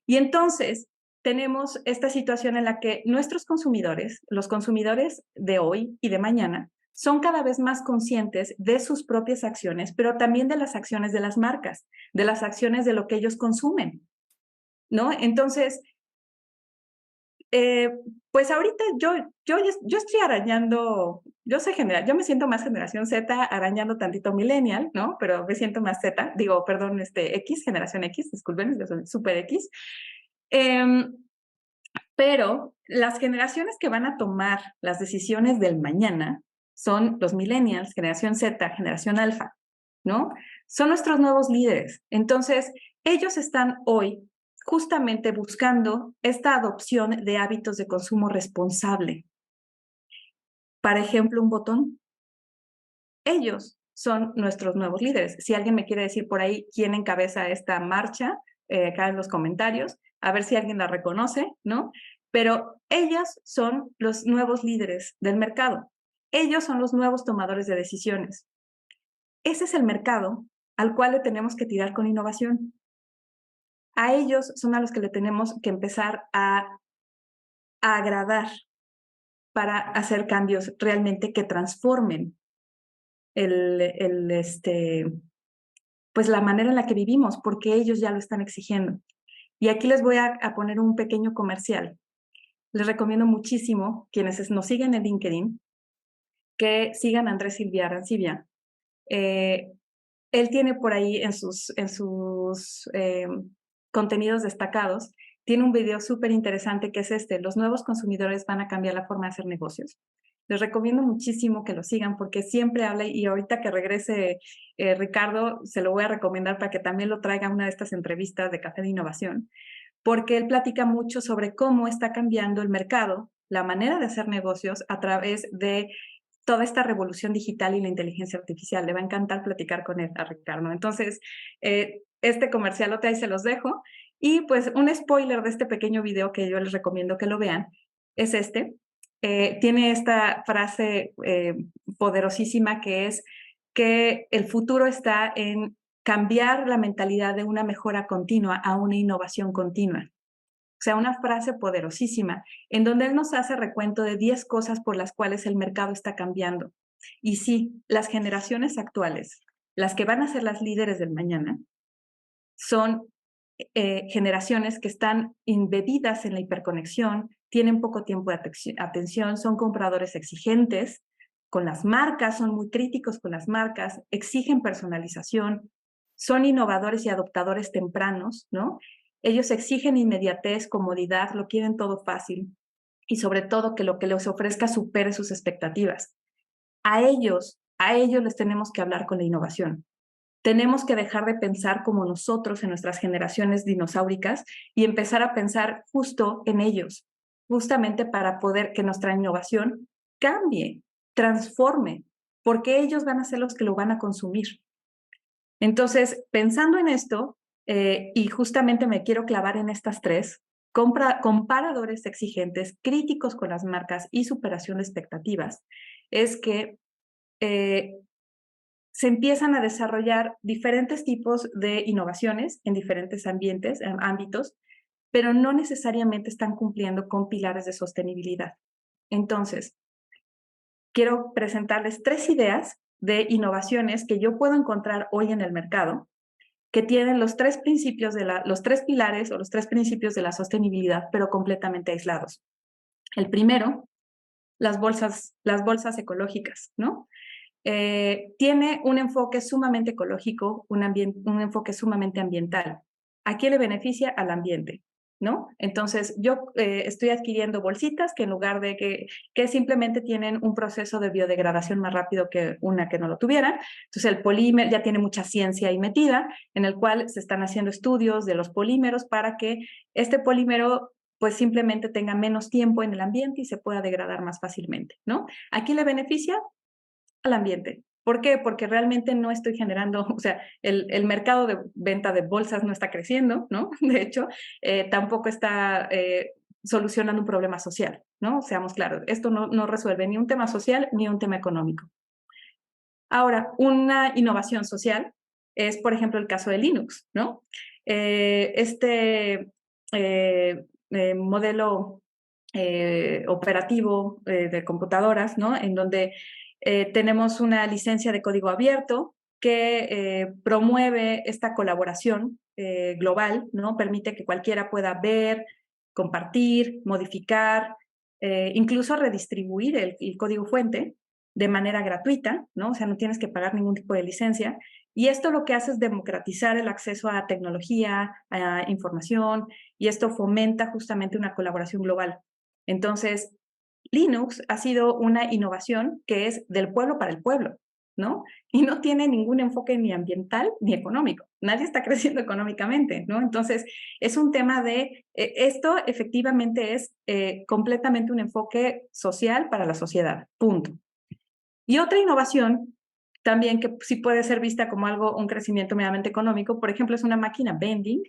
Y entonces tenemos esta situación en la que nuestros consumidores, los consumidores de hoy y de mañana, son cada vez más conscientes de sus propias acciones, pero también de las acciones de las marcas, de las acciones de lo que ellos consumen, ¿no? Entonces, pues ahorita yo estoy arañando, yo me siento más generación Z, arañando tantito millennial, ¿no? Pero me siento más Z, digo, perdón, X, generación X, disculpen, yo soy super X. Pero las generaciones que van a tomar las decisiones del mañana son los millennials, generación Z, generación alfa, ¿no? Son nuestros nuevos líderes. Entonces, ellos están hoy justamente buscando esta adopción de hábitos de consumo responsable. Para ejemplo, un botón. Ellos son nuestros nuevos líderes. Si alguien me quiere decir por ahí quién encabeza esta marcha, acá en los comentarios, a ver si alguien la reconoce, ¿no? Pero ellos son los nuevos líderes del mercado. Ellos son los nuevos tomadores de decisiones. Ese es el mercado al cual le tenemos que tirar con innovación. A ellos son a los que le tenemos que empezar a agradar para hacer cambios realmente que transformen pues la manera en la que vivimos, porque ellos ya lo están exigiendo. Y aquí les voy a poner un pequeño comercial. Les recomiendo muchísimo, quienes nos siguen en LinkedIn, que sigan a Andrés Silvia Arancibia. Él tiene por ahí en sus contenidos destacados, tiene un video súper interesante que es los nuevos consumidores van a cambiar la forma de hacer negocios. Les recomiendo muchísimo que lo sigan porque siempre habla, y ahorita que regrese Ricardo, se lo voy a recomendar para que también lo traiga a una de estas entrevistas de Café de Innovación, porque él platica mucho sobre cómo está cambiando el mercado, la manera de hacer negocios a través de toda esta revolución digital y la inteligencia artificial. Le va a encantar platicar con él, a Ricardo. Entonces, este comercialote ahí se los dejo. Y pues un spoiler de este pequeño video que yo les recomiendo que lo vean es tiene esta frase poderosísima que es que el futuro está en cambiar la mentalidad de una mejora continua a una innovación continua. O sea, una frase poderosísima en donde él nos hace recuento de 10 cosas por las cuales el mercado está cambiando. Y sí, las generaciones actuales, las que van a ser las líderes del mañana, son generaciones que están embebidas en la hiperconexión, tienen poco tiempo de atención, son compradores exigentes con las marcas, son muy críticos con las marcas, exigen personalización, son innovadores y adoptadores tempranos, ¿no? Ellos exigen inmediatez, comodidad, lo quieren todo fácil y sobre todo que lo que les ofrezca supere sus expectativas. a ellos les tenemos que hablar con la innovación. Tenemos que dejar de pensar como nosotros en nuestras generaciones dinosauricas y empezar a pensar justo en ellos, justamente para poder que nuestra innovación cambie, transforme, porque ellos van a ser los que lo van a consumir. Entonces, pensando en esto, y justamente me quiero clavar en estas tres, comparadores exigentes, críticos con las marcas y superación de expectativas, es que se empiezan a desarrollar diferentes tipos de innovaciones en diferentes ámbitos, pero no necesariamente están cumpliendo con pilares de sostenibilidad. Entonces, quiero presentarles 3 ideas de innovaciones que yo puedo encontrar hoy en el mercado, que tienen los 3 pilares o los 3 principios de la sostenibilidad, pero completamente aislados. El primero, las bolsas ecológicas, ¿no? Tiene un enfoque sumamente ecológico, un enfoque sumamente ambiental. ¿A quién le beneficia? Al ambiente, ¿no? Entonces, yo estoy adquiriendo bolsitas que en lugar de que simplemente tienen un proceso de biodegradación más rápido que una que no lo tuviera. Entonces, el polímero ya tiene mucha ciencia ahí metida, en el cual se están haciendo estudios de los polímeros para que este polímero pues simplemente tenga menos tiempo en el ambiente y se pueda degradar más fácilmente, ¿no? ¿A quién le beneficia? Al ambiente. ¿Por qué? Porque realmente no estoy generando, o sea, el mercado de venta de bolsas no está creciendo, ¿no? De hecho, tampoco está solucionando un problema social, ¿no? Seamos claros, esto no resuelve ni un tema social ni un tema económico. Ahora, una innovación social es, por ejemplo, el caso de Linux, ¿no? Modelo operativo de computadoras, ¿no? En donde tenemos una licencia de código abierto que promueve esta colaboración global, ¿no? Permite que cualquiera pueda ver, compartir, modificar, incluso redistribuir el código fuente de manera gratuita, ¿no? O sea, no tienes que pagar ningún tipo de licencia. Y esto lo que hace es democratizar el acceso a tecnología, a información, y esto fomenta justamente una colaboración global. Entonces, Linux ha sido una innovación que es del pueblo para el pueblo, ¿no? Y no tiene ningún enfoque ni ambiental ni económico. Nadie está creciendo económicamente, ¿no? Entonces, es un tema de, esto efectivamente es completamente un enfoque social para la sociedad, punto. Y otra innovación también que sí puede ser vista como un crecimiento meramente económico, por ejemplo, es una máquina vending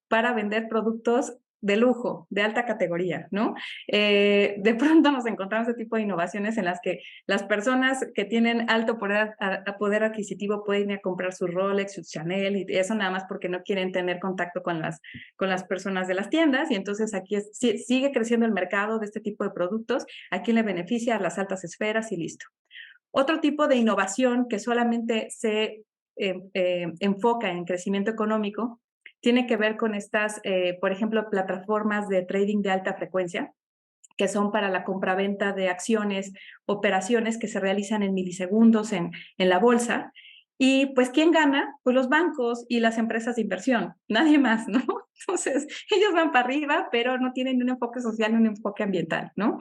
para vender productos de lujo, de alta categoría, ¿no? De pronto nos encontramos ese tipo de innovaciones en las que las personas que tienen alto poder adquisitivo pueden ir a comprar su Rolex, su Chanel, y eso nada más porque no quieren tener contacto con las personas de las tiendas, y entonces aquí sigue creciendo el mercado de este tipo de productos, a quien le beneficia a las altas esferas y listo. Otro tipo de innovación que solamente se enfoca en crecimiento económico tiene que ver con estas, por ejemplo, plataformas de trading de alta frecuencia, que son para la compraventa de acciones, operaciones que se realizan en milisegundos en la bolsa. Y pues, ¿quién gana? Pues los bancos y las empresas de inversión, nadie más, ¿no? Entonces, ellos van para arriba, pero no tienen un enfoque social ni un enfoque ambiental, ¿no?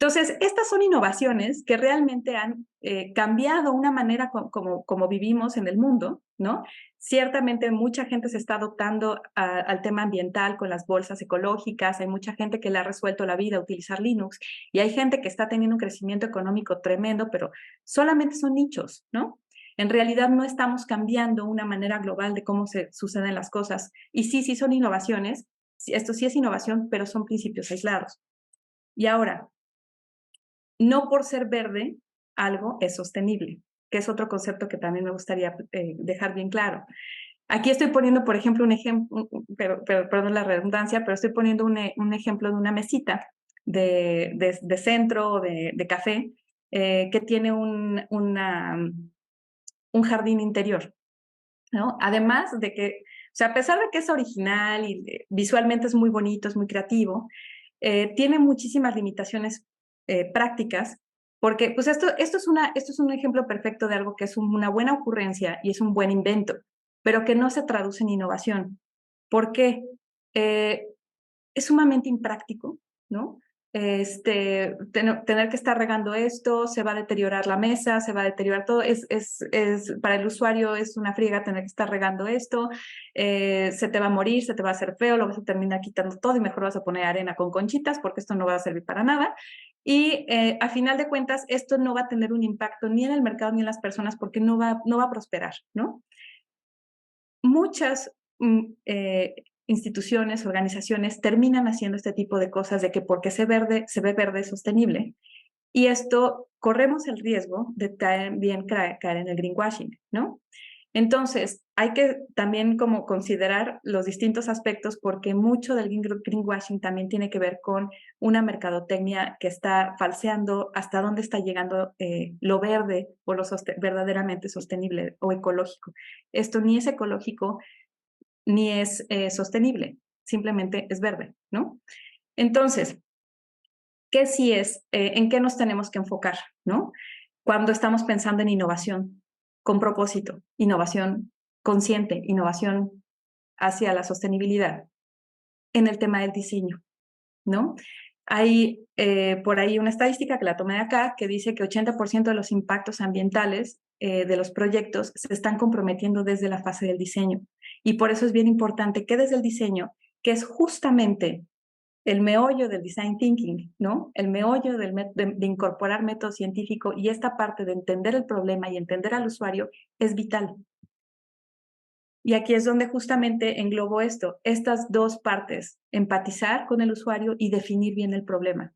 Entonces, estas son innovaciones que realmente han cambiado una manera como vivimos en el mundo, ¿no? Ciertamente mucha gente se está adoptando al tema ambiental con las bolsas ecológicas, hay mucha gente que le ha resuelto la vida utilizar Linux, y hay gente que está teniendo un crecimiento económico tremendo, pero solamente son nichos, ¿no? En realidad no estamos cambiando una manera global de cómo se suceden las cosas. Y sí son innovaciones, esto sí es innovación, pero son principios aislados. Y ahora, no por ser verde, algo es sostenible, que es otro concepto que también me gustaría dejar bien claro. Aquí estoy poniendo, por ejemplo, un ejemplo, perdón la redundancia, pero estoy poniendo un ejemplo de una mesita de centro o de café que tiene un jardín interior, ¿no? Además de que, o sea, a pesar de que es original y visualmente es muy bonito, es muy creativo, tiene muchísimas limitaciones prácticas, porque pues esto es un ejemplo perfecto de algo que es una buena ocurrencia y es un buen invento, pero que no se traduce en innovación. ¿Por qué? Es sumamente impráctico, ¿no? tener que estar regando esto, se va a deteriorar la mesa, se va a deteriorar todo, para el usuario es una friega tener que estar regando esto, se te va a morir, se te va a hacer feo, lo vas a terminar quitando todo y mejor vas a poner arena con conchitas porque esto no va a servir para nada. Y a final de cuentas, esto no va a tener un impacto ni en el mercado ni en las personas porque no va a prosperar, ¿no? Muchas instituciones, organizaciones terminan haciendo este tipo de cosas de que porque se ve verde es sostenible. Y esto corremos el riesgo de también caer en el greenwashing, ¿no? Entonces, hay que también como considerar los distintos aspectos porque mucho del greenwashing también tiene que ver con una mercadotecnia que está falseando hasta dónde está llegando lo verde o lo verdaderamente sostenible o ecológico. Esto ni es ecológico ni es sostenible, simplemente es verde, ¿no? Entonces, ¿qué sí es? ¿En qué nos tenemos que enfocar, ¿no? Cuando estamos pensando en innovación con propósito, innovación consciente, innovación hacia la sostenibilidad, en el tema del diseño, ¿no? Hay por ahí una estadística que la tomé de acá que dice que 80% de los impactos ambientales de los proyectos se están comprometiendo desde la fase del diseño. Y por eso es bien importante que desde el diseño, que es justamente el meollo del design thinking, ¿no? El meollo de incorporar método científico y esta parte de entender el problema y entender al usuario es vital. Y aquí es donde justamente englobo estas dos partes, empatizar con el usuario y definir bien el problema.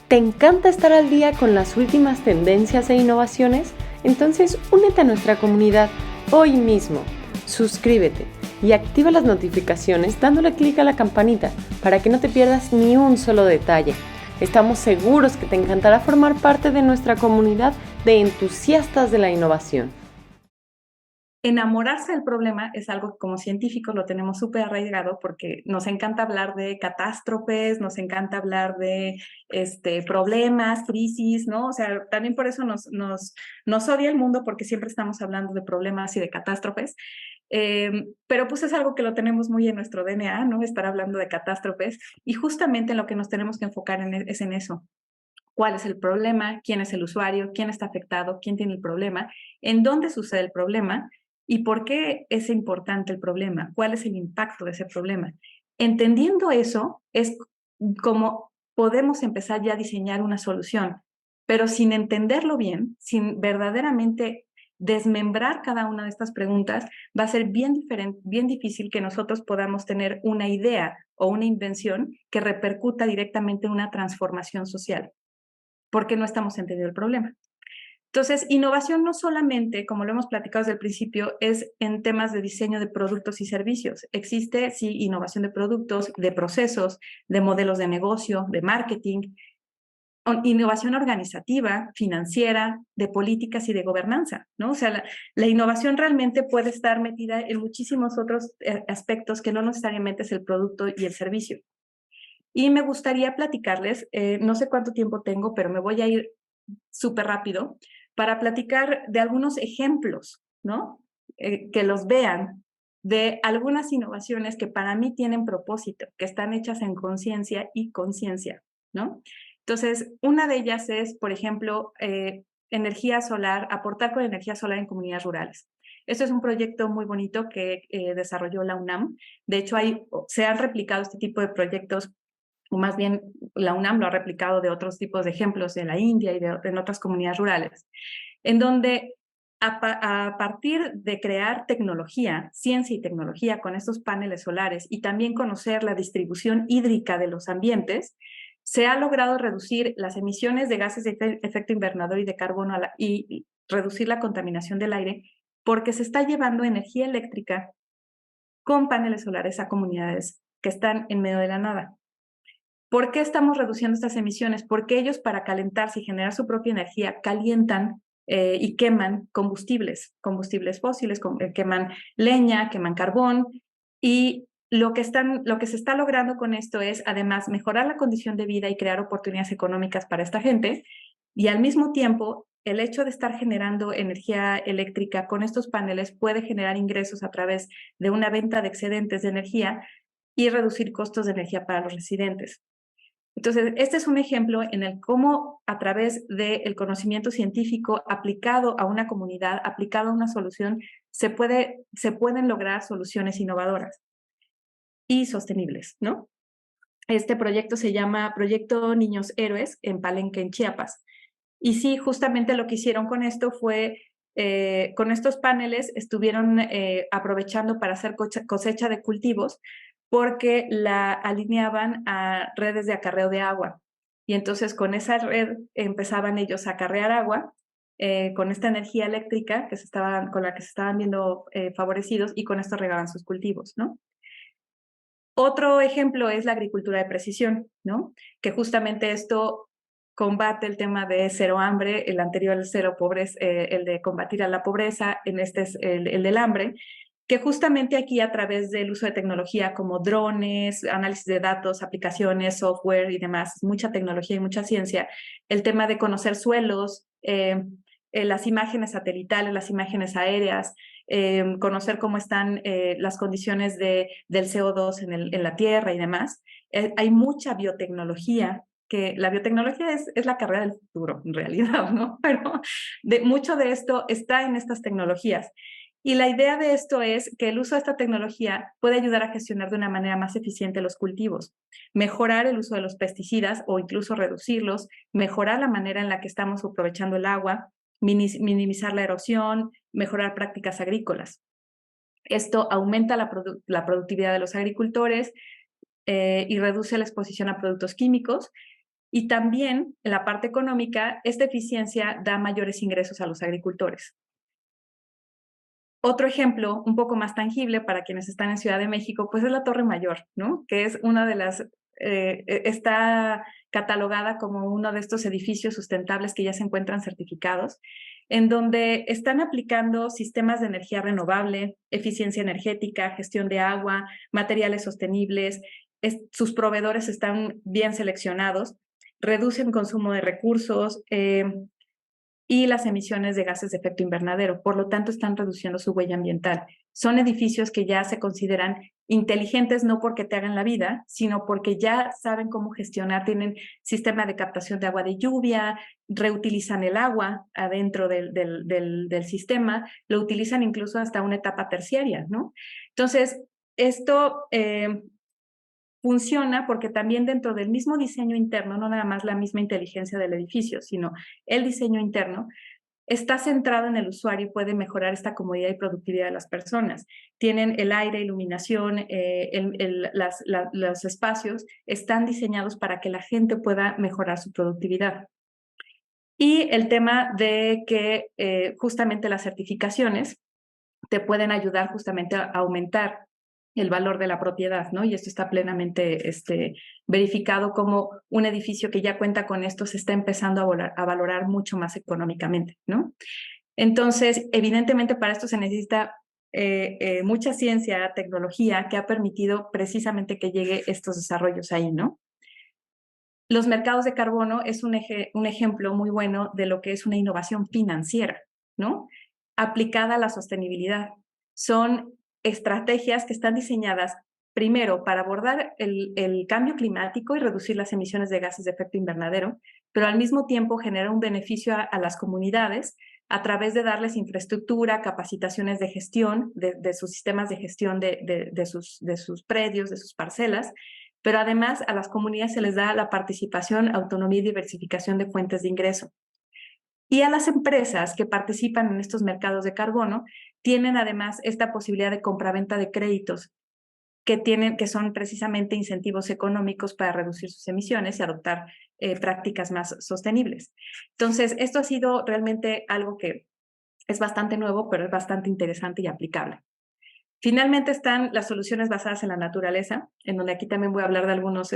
¿Te encanta estar al día con las últimas tendencias e innovaciones? Entonces únete a nuestra comunidad hoy mismo. Suscríbete y activa las notificaciones dándole clic a la campanita para que no te pierdas ni un solo detalle. Estamos seguros que te encantará formar parte de nuestra comunidad de entusiastas de la innovación. Enamorarse del problema es algo que como científicos lo tenemos súper arraigado porque nos encanta hablar de catástrofes, nos encanta hablar de problemas, crisis, ¿no? O sea, también por eso nos odia el mundo porque siempre estamos hablando de problemas y de catástrofes. Pero pues es algo que lo tenemos muy en nuestro DNA, ¿no? Estar hablando de catástrofes y justamente en lo que nos tenemos que enfocar es en eso. ¿Cuál es el problema? ¿Quién es el usuario? ¿Quién está afectado? ¿Quién tiene el problema? ¿En dónde sucede el problema? ¿Y por qué es importante el problema? ¿Cuál es el impacto de ese problema? Entendiendo eso, es como podemos empezar ya a diseñar una solución, pero sin entenderlo bien, sin verdaderamente desmembrar cada una de estas preguntas, va a ser bien difícil que nosotros podamos tener una idea o una invención que repercuta directamente en una transformación social, porque no estamos entendiendo el problema. Entonces, innovación no solamente, como lo hemos platicado desde el principio, es en temas de diseño de productos y servicios. Existe, sí, innovación de productos, de procesos, de modelos de negocio, de marketing, innovación organizativa, financiera, de políticas y de gobernanza, ¿no? O sea, la innovación realmente puede estar metida en muchísimos otros aspectos que no necesariamente es el producto y el servicio. Y me gustaría platicarles, no sé cuánto tiempo tengo, pero me voy a ir súper rápido, para platicar de algunos ejemplos, ¿no? Que los vean de algunas innovaciones que para mí tienen propósito, que están hechas en conciencia y conciencia, ¿no? Entonces, una de ellas es, por ejemplo, energía solar, aportar con energía solar en comunidades rurales. Este es un proyecto muy bonito que desarrolló la UNAM. De hecho, se han replicado este tipo de proyectos, o más bien la UNAM lo ha replicado de otros tipos de ejemplos de la India y en otras comunidades rurales, en donde a partir de crear tecnología, ciencia y tecnología con estos paneles solares y también conocer la distribución hídrica de los ambientes, se ha logrado reducir las emisiones de gases de efecto invernadero y de carbono y reducir la contaminación del aire porque se está llevando energía eléctrica con paneles solares a comunidades que están en medio de la nada. ¿Por qué estamos reduciendo estas emisiones? Porque ellos para calentarse y generar su propia energía calientan y queman combustibles fósiles, queman leña, queman carbón y lo que se está logrando con esto es además mejorar la condición de vida y crear oportunidades económicas para esta gente y al mismo tiempo el hecho de estar generando energía eléctrica con estos paneles puede generar ingresos a través de una venta de excedentes de energía y reducir costos de energía para los residentes. Entonces, este es un ejemplo en el cómo a través del conocimiento científico aplicado a una comunidad, aplicado a una solución, se pueden lograr soluciones innovadoras y sostenibles, ¿no? Este proyecto se llama Proyecto Niños Héroes en Palenque, en Chiapas. Y sí, justamente lo que hicieron con esto fue, con estos paneles estuvieron aprovechando para hacer cosecha de cultivos porque la alineaban a redes de acarreo de agua. Y entonces con esa red empezaban ellos a acarrear agua con esta energía eléctrica con la que se estaban viendo favorecidos, y con esto regaban sus cultivos, ¿no? Otro ejemplo es la agricultura de precisión, ¿no? Que justamente esto combate el tema de cero hambre, el anterior el cero pobreza, el de combatir a la pobreza, en este es el del hambre, que justamente aquí a través del uso de tecnología como drones, análisis de datos, aplicaciones, software y demás, mucha tecnología y mucha ciencia, el tema de conocer suelos, las imágenes satelitales, las imágenes aéreas, conocer cómo están las condiciones del CO2 en la Tierra y demás. Hay mucha biotecnología, que la biotecnología es la carrera del futuro, en realidad, ¿no? Pero mucho de esto está en estas tecnologías. Y la idea de esto es que el uso de esta tecnología puede ayudar a gestionar de una manera más eficiente los cultivos, mejorar el uso de los pesticidas o incluso reducirlos, mejorar la manera en la que estamos aprovechando el agua, minimizar la erosión, mejorar prácticas agrícolas. Esto aumenta la productividad de los agricultores y reduce la exposición a productos químicos. Y también en la parte económica, esta eficiencia da mayores ingresos a los agricultores. Otro ejemplo un poco más tangible para quienes están en Ciudad de México, pues es la Torre Mayor, ¿no? Que es una de las, está catalogada como uno de estos edificios sustentables que ya se encuentran certificados, en donde están aplicando sistemas de energía renovable, eficiencia energética, gestión de agua, materiales sostenibles. Sus proveedores están bien seleccionados, reducen consumo de recursos, y las emisiones de gases de efecto invernadero. Por lo tanto, están reduciendo su huella ambiental. Son edificios que ya se consideran inteligentes, no porque te hagan la vida, sino porque ya saben cómo gestionar, tienen sistema de captación de agua de lluvia, reutilizan el agua adentro del sistema, lo utilizan incluso hasta una etapa terciaria, ¿no? Entonces, esto funciona porque también dentro del mismo diseño interno, no nada más la misma inteligencia del edificio, sino el diseño interno, está centrado en el usuario y puede mejorar esta comodidad y productividad de las personas. Tienen el aire, iluminación, los espacios están diseñados para que la gente pueda mejorar su productividad. Y el tema de que justamente las certificaciones te pueden ayudar justamente a aumentar el valor de la propiedad, ¿no? Y esto está plenamente verificado como un edificio que ya cuenta con esto se está empezando a valorar mucho más económicamente, ¿no? Entonces, evidentemente para esto se necesita mucha ciencia, tecnología que ha permitido precisamente que llegue estos desarrollos ahí, ¿no? Los mercados de carbono es un ejemplo muy bueno de lo que es una innovación financiera, ¿no? Aplicada a la sostenibilidad. Son estrategias que están diseñadas primero para abordar el cambio climático y reducir las emisiones de gases de efecto invernadero, pero al mismo tiempo generar un beneficio a las comunidades a través de darles infraestructura, capacitaciones de gestión de sus sistemas de gestión de sus predios, de sus parcelas, pero además a las comunidades se les da la participación, autonomía y diversificación de fuentes de ingreso. Y a las empresas que participan en estos mercados de carbono tienen además esta posibilidad de compraventa de créditos que son precisamente incentivos económicos para reducir sus emisiones y adoptar prácticas más sostenibles. Entonces, esto ha sido realmente algo que es bastante nuevo, pero es bastante interesante y aplicable. Finalmente están las soluciones basadas en la naturaleza, en donde aquí también voy a hablar de algunos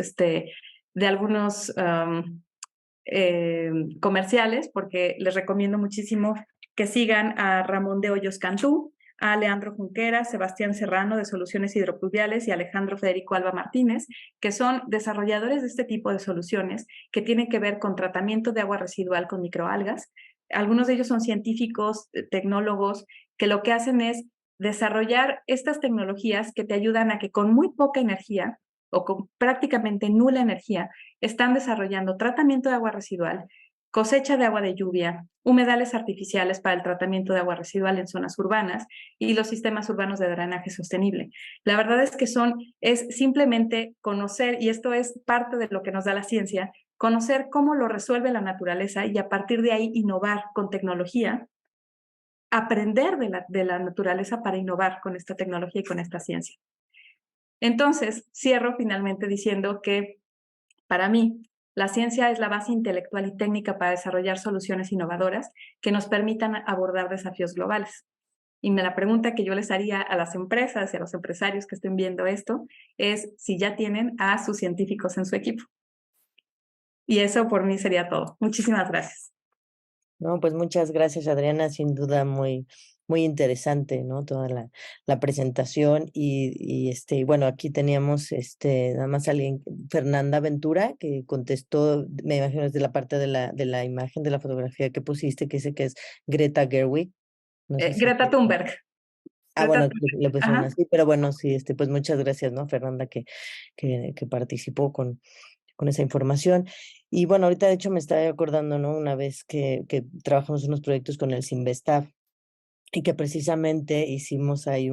comerciales, porque les recomiendo muchísimo que sigan a Ramón de Hoyos Cantú, a Leandro Junqueras, Sebastián Serrano de Soluciones Hidropluviales y Alejandro Federico Alba Martínez, que son desarrolladores de este tipo de soluciones que tienen que ver con tratamiento de agua residual con microalgas. Algunos de ellos son científicos, tecnólogos, que lo que hacen es desarrollar estas tecnologías que te ayudan a que con muy poca energía o con prácticamente nula energía están desarrollando tratamiento de agua residual, cosecha de agua de lluvia, humedales artificiales para el tratamiento de agua residual en zonas urbanas y los sistemas urbanos de drenaje sostenible. La verdad es que es simplemente conocer, y esto es parte de lo que nos da la ciencia, conocer cómo lo resuelve la naturaleza y a partir de ahí innovar con tecnología, aprender de la naturaleza para innovar con esta tecnología y con esta ciencia. Entonces, cierro finalmente diciendo que para mí, la ciencia es la base intelectual y técnica para desarrollar soluciones innovadoras que nos permitan abordar desafíos globales. Y la pregunta que yo les haría a las empresas y a los empresarios que estén viendo esto es si ya tienen a sus científicos en su equipo. Y eso por mí sería todo. Muchísimas gracias. No, pues muchas gracias, Adriana. Sin duda muy interesante, ¿no? Toda la presentación y bueno, aquí teníamos nada más alguien, Fernanda Ventura, que contestó, me imagino desde la parte de la imagen, de la fotografía que pusiste, que dice que es Greta Gerwig. No sé si. Greta Thunberg. Bueno, le pusieron Ajá. así, pero bueno, sí, pues muchas gracias, ¿no? Fernanda, que participó con esa información. Y bueno, ahorita de hecho me estaba acordando, ¿no? Una vez que trabajamos unos proyectos con el Sinvestav y que precisamente hicimos ahí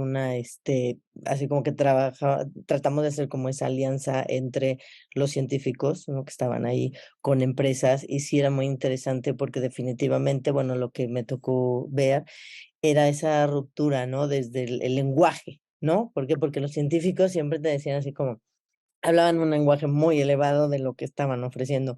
así como que tratamos de hacer como esa alianza entre los científicos, ¿no? Que estaban ahí con empresas y sí era muy interesante porque definitivamente, bueno, lo que me tocó ver era esa ruptura, ¿no? Desde el lenguaje, ¿no? ¿Por qué? Porque los científicos siempre te decían así como, hablaban un lenguaje muy elevado de lo que estaban ofreciendo.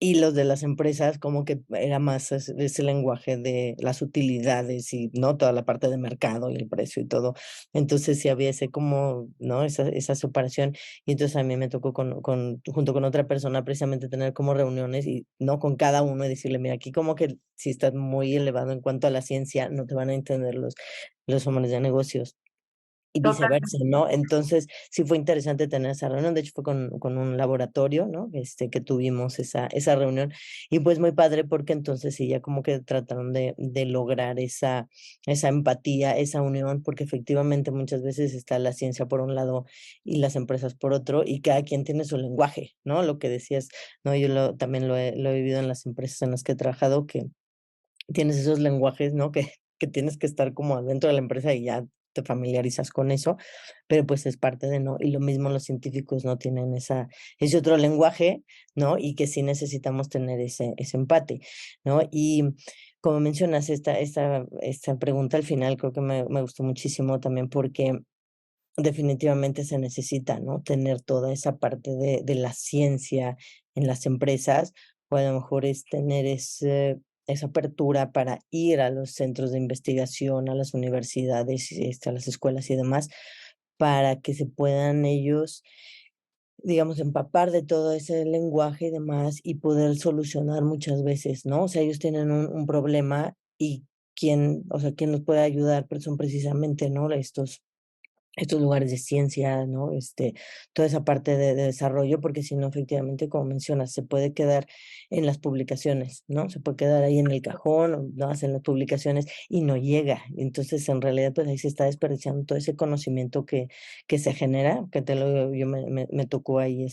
Y los de las empresas como que era más ese lenguaje de las utilidades y, ¿no? Toda la parte de mercado y el precio y todo. Entonces sí había ese como, ¿no? Esa separación. Y entonces a mí me tocó junto con otra persona precisamente tener como reuniones y, ¿no? Con cada uno y decirle, mira, aquí como que si estás muy elevado en cuanto a la ciencia, no te van a entender los hombres de negocios y viceversa, Totalmente. ¿no? Entonces, sí fue interesante tener esa reunión, de hecho fue con un laboratorio, ¿no? Que tuvimos esa reunión, y pues muy padre porque entonces sí, ya como que trataron de lograr esa empatía, esa unión, porque efectivamente muchas veces está la ciencia por un lado y las empresas por otro, y cada quien tiene su lenguaje, ¿no? Lo que decías, ¿no? Yo también lo he vivido en las empresas en las que he trabajado, que tienes esos lenguajes, ¿no? Que tienes que estar como adentro de la empresa y ya te familiarizas con eso, pero pues es parte de, ¿no? Y lo mismo los científicos no tienen ese otro lenguaje, ¿no? Y que sí necesitamos tener ese empate, ¿no? Y como mencionas, esta pregunta al final creo que me gustó muchísimo también porque definitivamente se necesita, ¿no? Tener toda esa parte de la ciencia en las empresas, o a lo mejor es tener esa apertura para ir a los centros de investigación, a las universidades, a las escuelas y demás, para que se puedan ellos, digamos, empapar de todo ese lenguaje y demás y poder solucionar muchas veces, ¿no? O sea, ellos tienen un problema y o sea, quién nos puede ayudar, pero son precisamente, ¿no? Estos lugares de ciencia, ¿no? Toda esa parte de desarrollo, porque si no, efectivamente, como mencionas, se puede quedar en las publicaciones, ¿no? Se puede quedar ahí en el cajón, ¿no? Hacen las publicaciones y no llega. Entonces, en realidad, pues ahí se está desperdiciando todo ese conocimiento que se genera, que yo me tocó ahí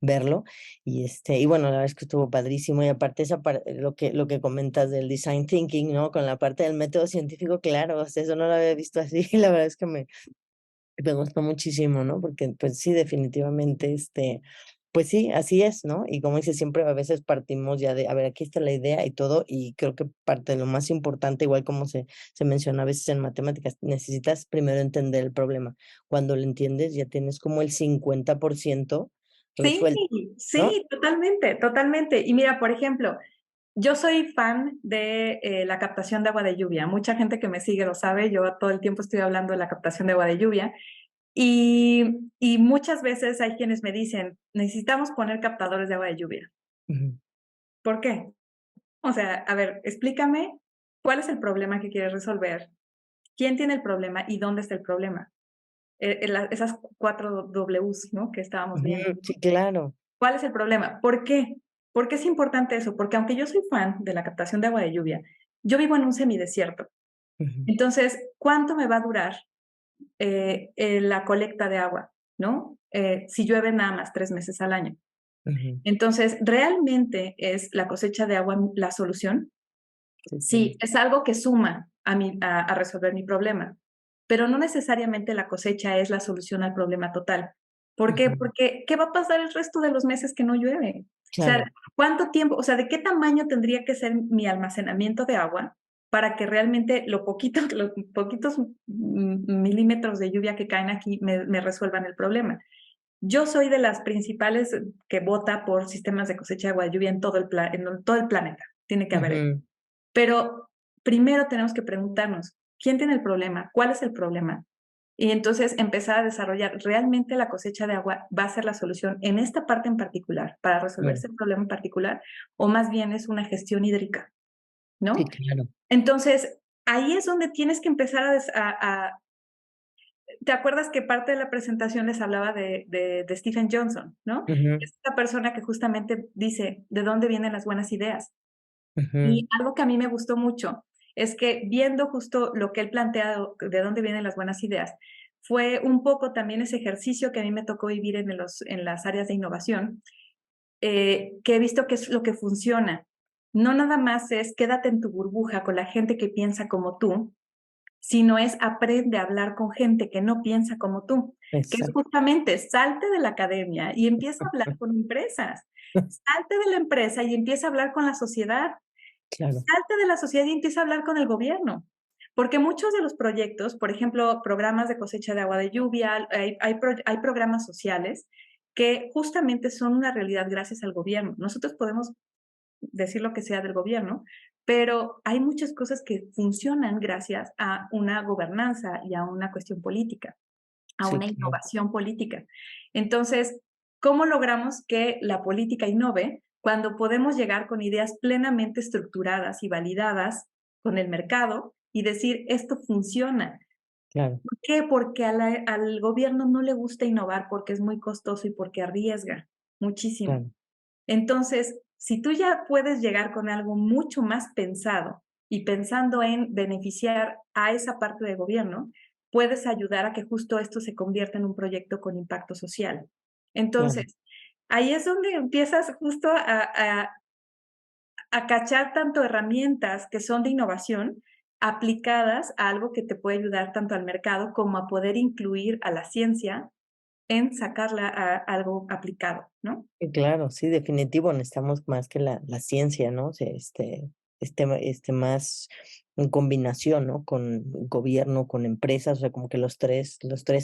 verlo. Y bueno, la verdad es que estuvo padrísimo. Y aparte, lo que comentas del design thinking, ¿no? Con la parte del método científico, claro, o sea, eso no lo había visto así. La verdad es que me gustó muchísimo, ¿no? Porque, pues sí, definitivamente, pues sí, así es, ¿no? Y como dice, siempre a veces partimos ya de, a ver, aquí está la idea y todo, y creo que parte de lo más importante, igual como se menciona a veces en matemáticas, necesitas primero entender el problema. Cuando lo entiendes, ya tienes como el 50% Sí, resuelto, ¿no? sí, totalmente, totalmente. Y mira, por ejemplo, yo soy fan de la captación de agua de lluvia. Mucha gente que me sigue lo sabe. Yo todo el tiempo estoy hablando de la captación de agua de lluvia. Y muchas veces hay quienes me dicen, necesitamos poner captadores de agua de lluvia. Ujú, ¿Por qué? O sea, a ver, explícame cuál es el problema que quieres resolver, quién tiene el problema y dónde está el problema. Esas 4 Ws, ¿no? Que estábamos viendo. ujú, sí, claro. ¿Cuál es el problema? ¿Por qué? ¿Por qué es importante eso? Porque aunque yo soy fan de la captación de agua de lluvia, yo vivo en un semidesierto. Ujú, Entonces, ¿cuánto me va a durar la colecta de agua? ¿no? Si llueve nada más 3 meses al año. Ujú. Entonces, ¿realmente es la cosecha de agua la solución? Sí, Sí, es algo que suma a resolver mi problema, pero no necesariamente la cosecha es la solución al problema total. ¿Por qué? Ujú. Porque ¿qué va a pasar el resto de los meses que no llueve? O sea, Claro. ¿cuánto tiempo, o sea, de qué tamaño tendría que ser mi almacenamiento de agua para que realmente los poquitos milímetros de lluvia que caen aquí me resuelvan el problema? Yo soy de las principales que vota por sistemas de cosecha de agua de lluvia en todo el planeta. Tiene que haber. Ujú. Pero primero tenemos que preguntarnos, ¿quién tiene el problema? ¿Cuál es el problema? Y entonces empezar a desarrollar, ¿realmente la cosecha de agua va a ser la solución en esta parte en particular, para resolver Claro. ese problema en particular? ¿O más bien es una gestión hídrica? Sí, ¿No? claro. Entonces, ahí es donde tienes que empezar ¿te acuerdas que parte de la presentación les hablaba de Stephen Johnson, ¿no? Ujú. Es esta persona que justamente dice, ¿de dónde vienen las buenas ideas? Ujú. Y algo que a mí me gustó mucho es que viendo justo lo que él plantea de dónde vienen las buenas ideas, fue un poco también ese ejercicio que a mí me tocó vivir en las áreas de innovación, que he visto que es lo que funciona. No nada más es quédate en tu burbuja con la gente que piensa como tú, sino es aprende a hablar con gente que no piensa como tú, que es Exacto. justamente salte de la academia y empieza a hablar con empresas, salte de la empresa y empieza a hablar con la sociedad, Claro. salte de la sociedad y empieza a hablar con el gobierno. Porque muchos de los proyectos, por ejemplo, programas de cosecha de agua de lluvia, hay programas sociales que justamente son una realidad gracias al gobierno. Nosotros podemos decir lo que sea del gobierno, pero hay muchas cosas que funcionan gracias a una gobernanza y a una cuestión política, a Sí, una claro. innovación política. Entonces, ¿cómo logramos que la política innove cuando podemos llegar con ideas plenamente estructuradas y validadas con el mercado y decir, esto funciona? Claro. ¿Por qué? Porque al gobierno no le gusta innovar porque es muy costoso y porque arriesga muchísimo. Claro. Entonces, si tú ya puedes llegar con algo mucho más pensado y pensando en beneficiar a esa parte del gobierno, puedes ayudar a que justo esto se convierta en un proyecto con impacto social. Claro. Entonces, ahí es donde empiezas justo a cachar tanto herramientas que son de innovación aplicadas a algo que te puede ayudar tanto al mercado como a poder incluir a la ciencia en sacarla a algo aplicado, ¿no? Claro, sí, definitivo, necesitamos más que la ciencia, ¿no? O sea, más en combinación, ¿no? Con gobierno, con empresas, o sea, como que los tres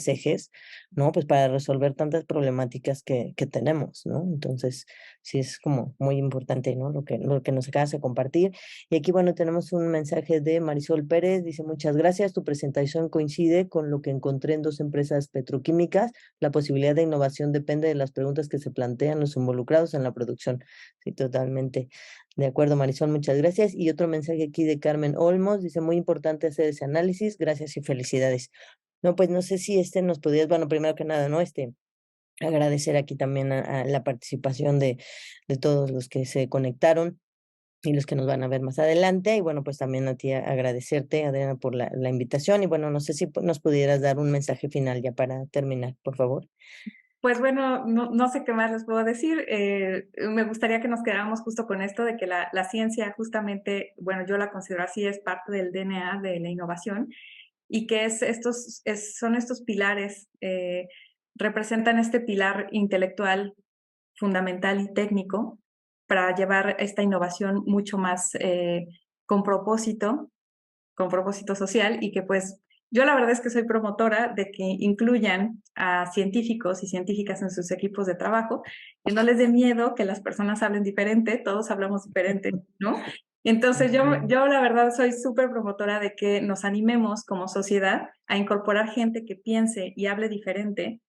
ejes, ¿no? Pues para resolver tantas problemáticas que tenemos, ¿no? Entonces, sí es como muy importante, ¿no? Lo que nos acabas de compartir. Y aquí, bueno, tenemos un mensaje de Marisol Pérez, dice, muchas gracias, tu presentación coincide con lo que encontré en 2 empresas petroquímicas. La posibilidad de innovación depende de las preguntas que se plantean los involucrados en la producción. Sí, totalmente. De acuerdo, Marisol, muchas gracias. Y otro mensaje aquí de Carmen Olmos, dice, muy importante hacer ese análisis, gracias y felicidades. No, pues no sé si nos podías, bueno, primero que nada, ¿no? Agradecer aquí también a la participación de todos los que se conectaron y los que nos van a ver más adelante. Y bueno, pues también a ti agradecerte, Adriana, por la invitación. Y bueno, no sé si nos pudieras dar un mensaje final ya para terminar, por favor. Pues bueno, no sé qué más les puedo decir. Me gustaría que nos quedáramos justo con esto de que la ciencia justamente, bueno, yo la considero así, es parte del DNA de la innovación y que son estos pilares, representan este pilar intelectual fundamental y técnico para llevar esta innovación mucho más con propósito social y que pues yo la verdad es que soy promotora de que incluyan a científicos y científicas en sus equipos de trabajo, que no les dé miedo que las personas hablen diferente, todos hablamos diferente, ¿no? Entonces yo la verdad soy súper promotora de que nos animemos como sociedad a incorporar gente que piense y hable diferente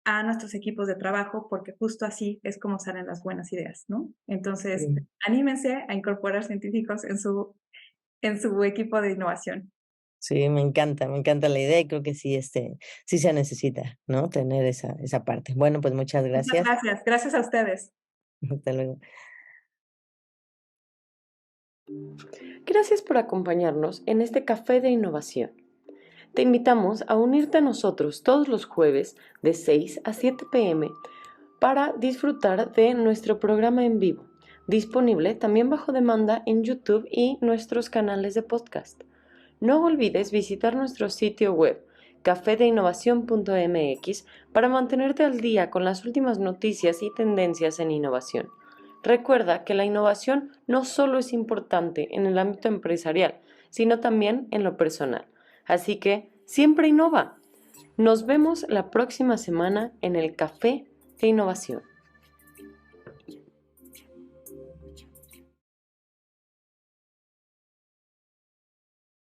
a nuestros equipos de trabajo, porque justo así es como salen las buenas ideas, ¿no? Entonces, Sí. anímense a incorporar científicos en su equipo de innovación. Sí, me encanta la idea y creo que sí, sí se necesita, ¿no? Tener esa parte. Bueno, pues muchas Muchas gracias. gracias. Gracias a ustedes. Hasta luego. Gracias por acompañarnos en este café de innovación. Te invitamos a unirte a nosotros todos los jueves de 6 a 7 p.m. para disfrutar de nuestro programa en vivo, disponible también bajo demanda en YouTube y nuestros canales de podcast. No olvides visitar nuestro sitio web cafedeinnovación.mx para mantenerte al día con las últimas noticias y tendencias en innovación. Recuerda que la innovación no solo es importante en el ámbito empresarial, sino también en lo personal. Así que siempre innova. Nos vemos la próxima semana en el Café de Innovación.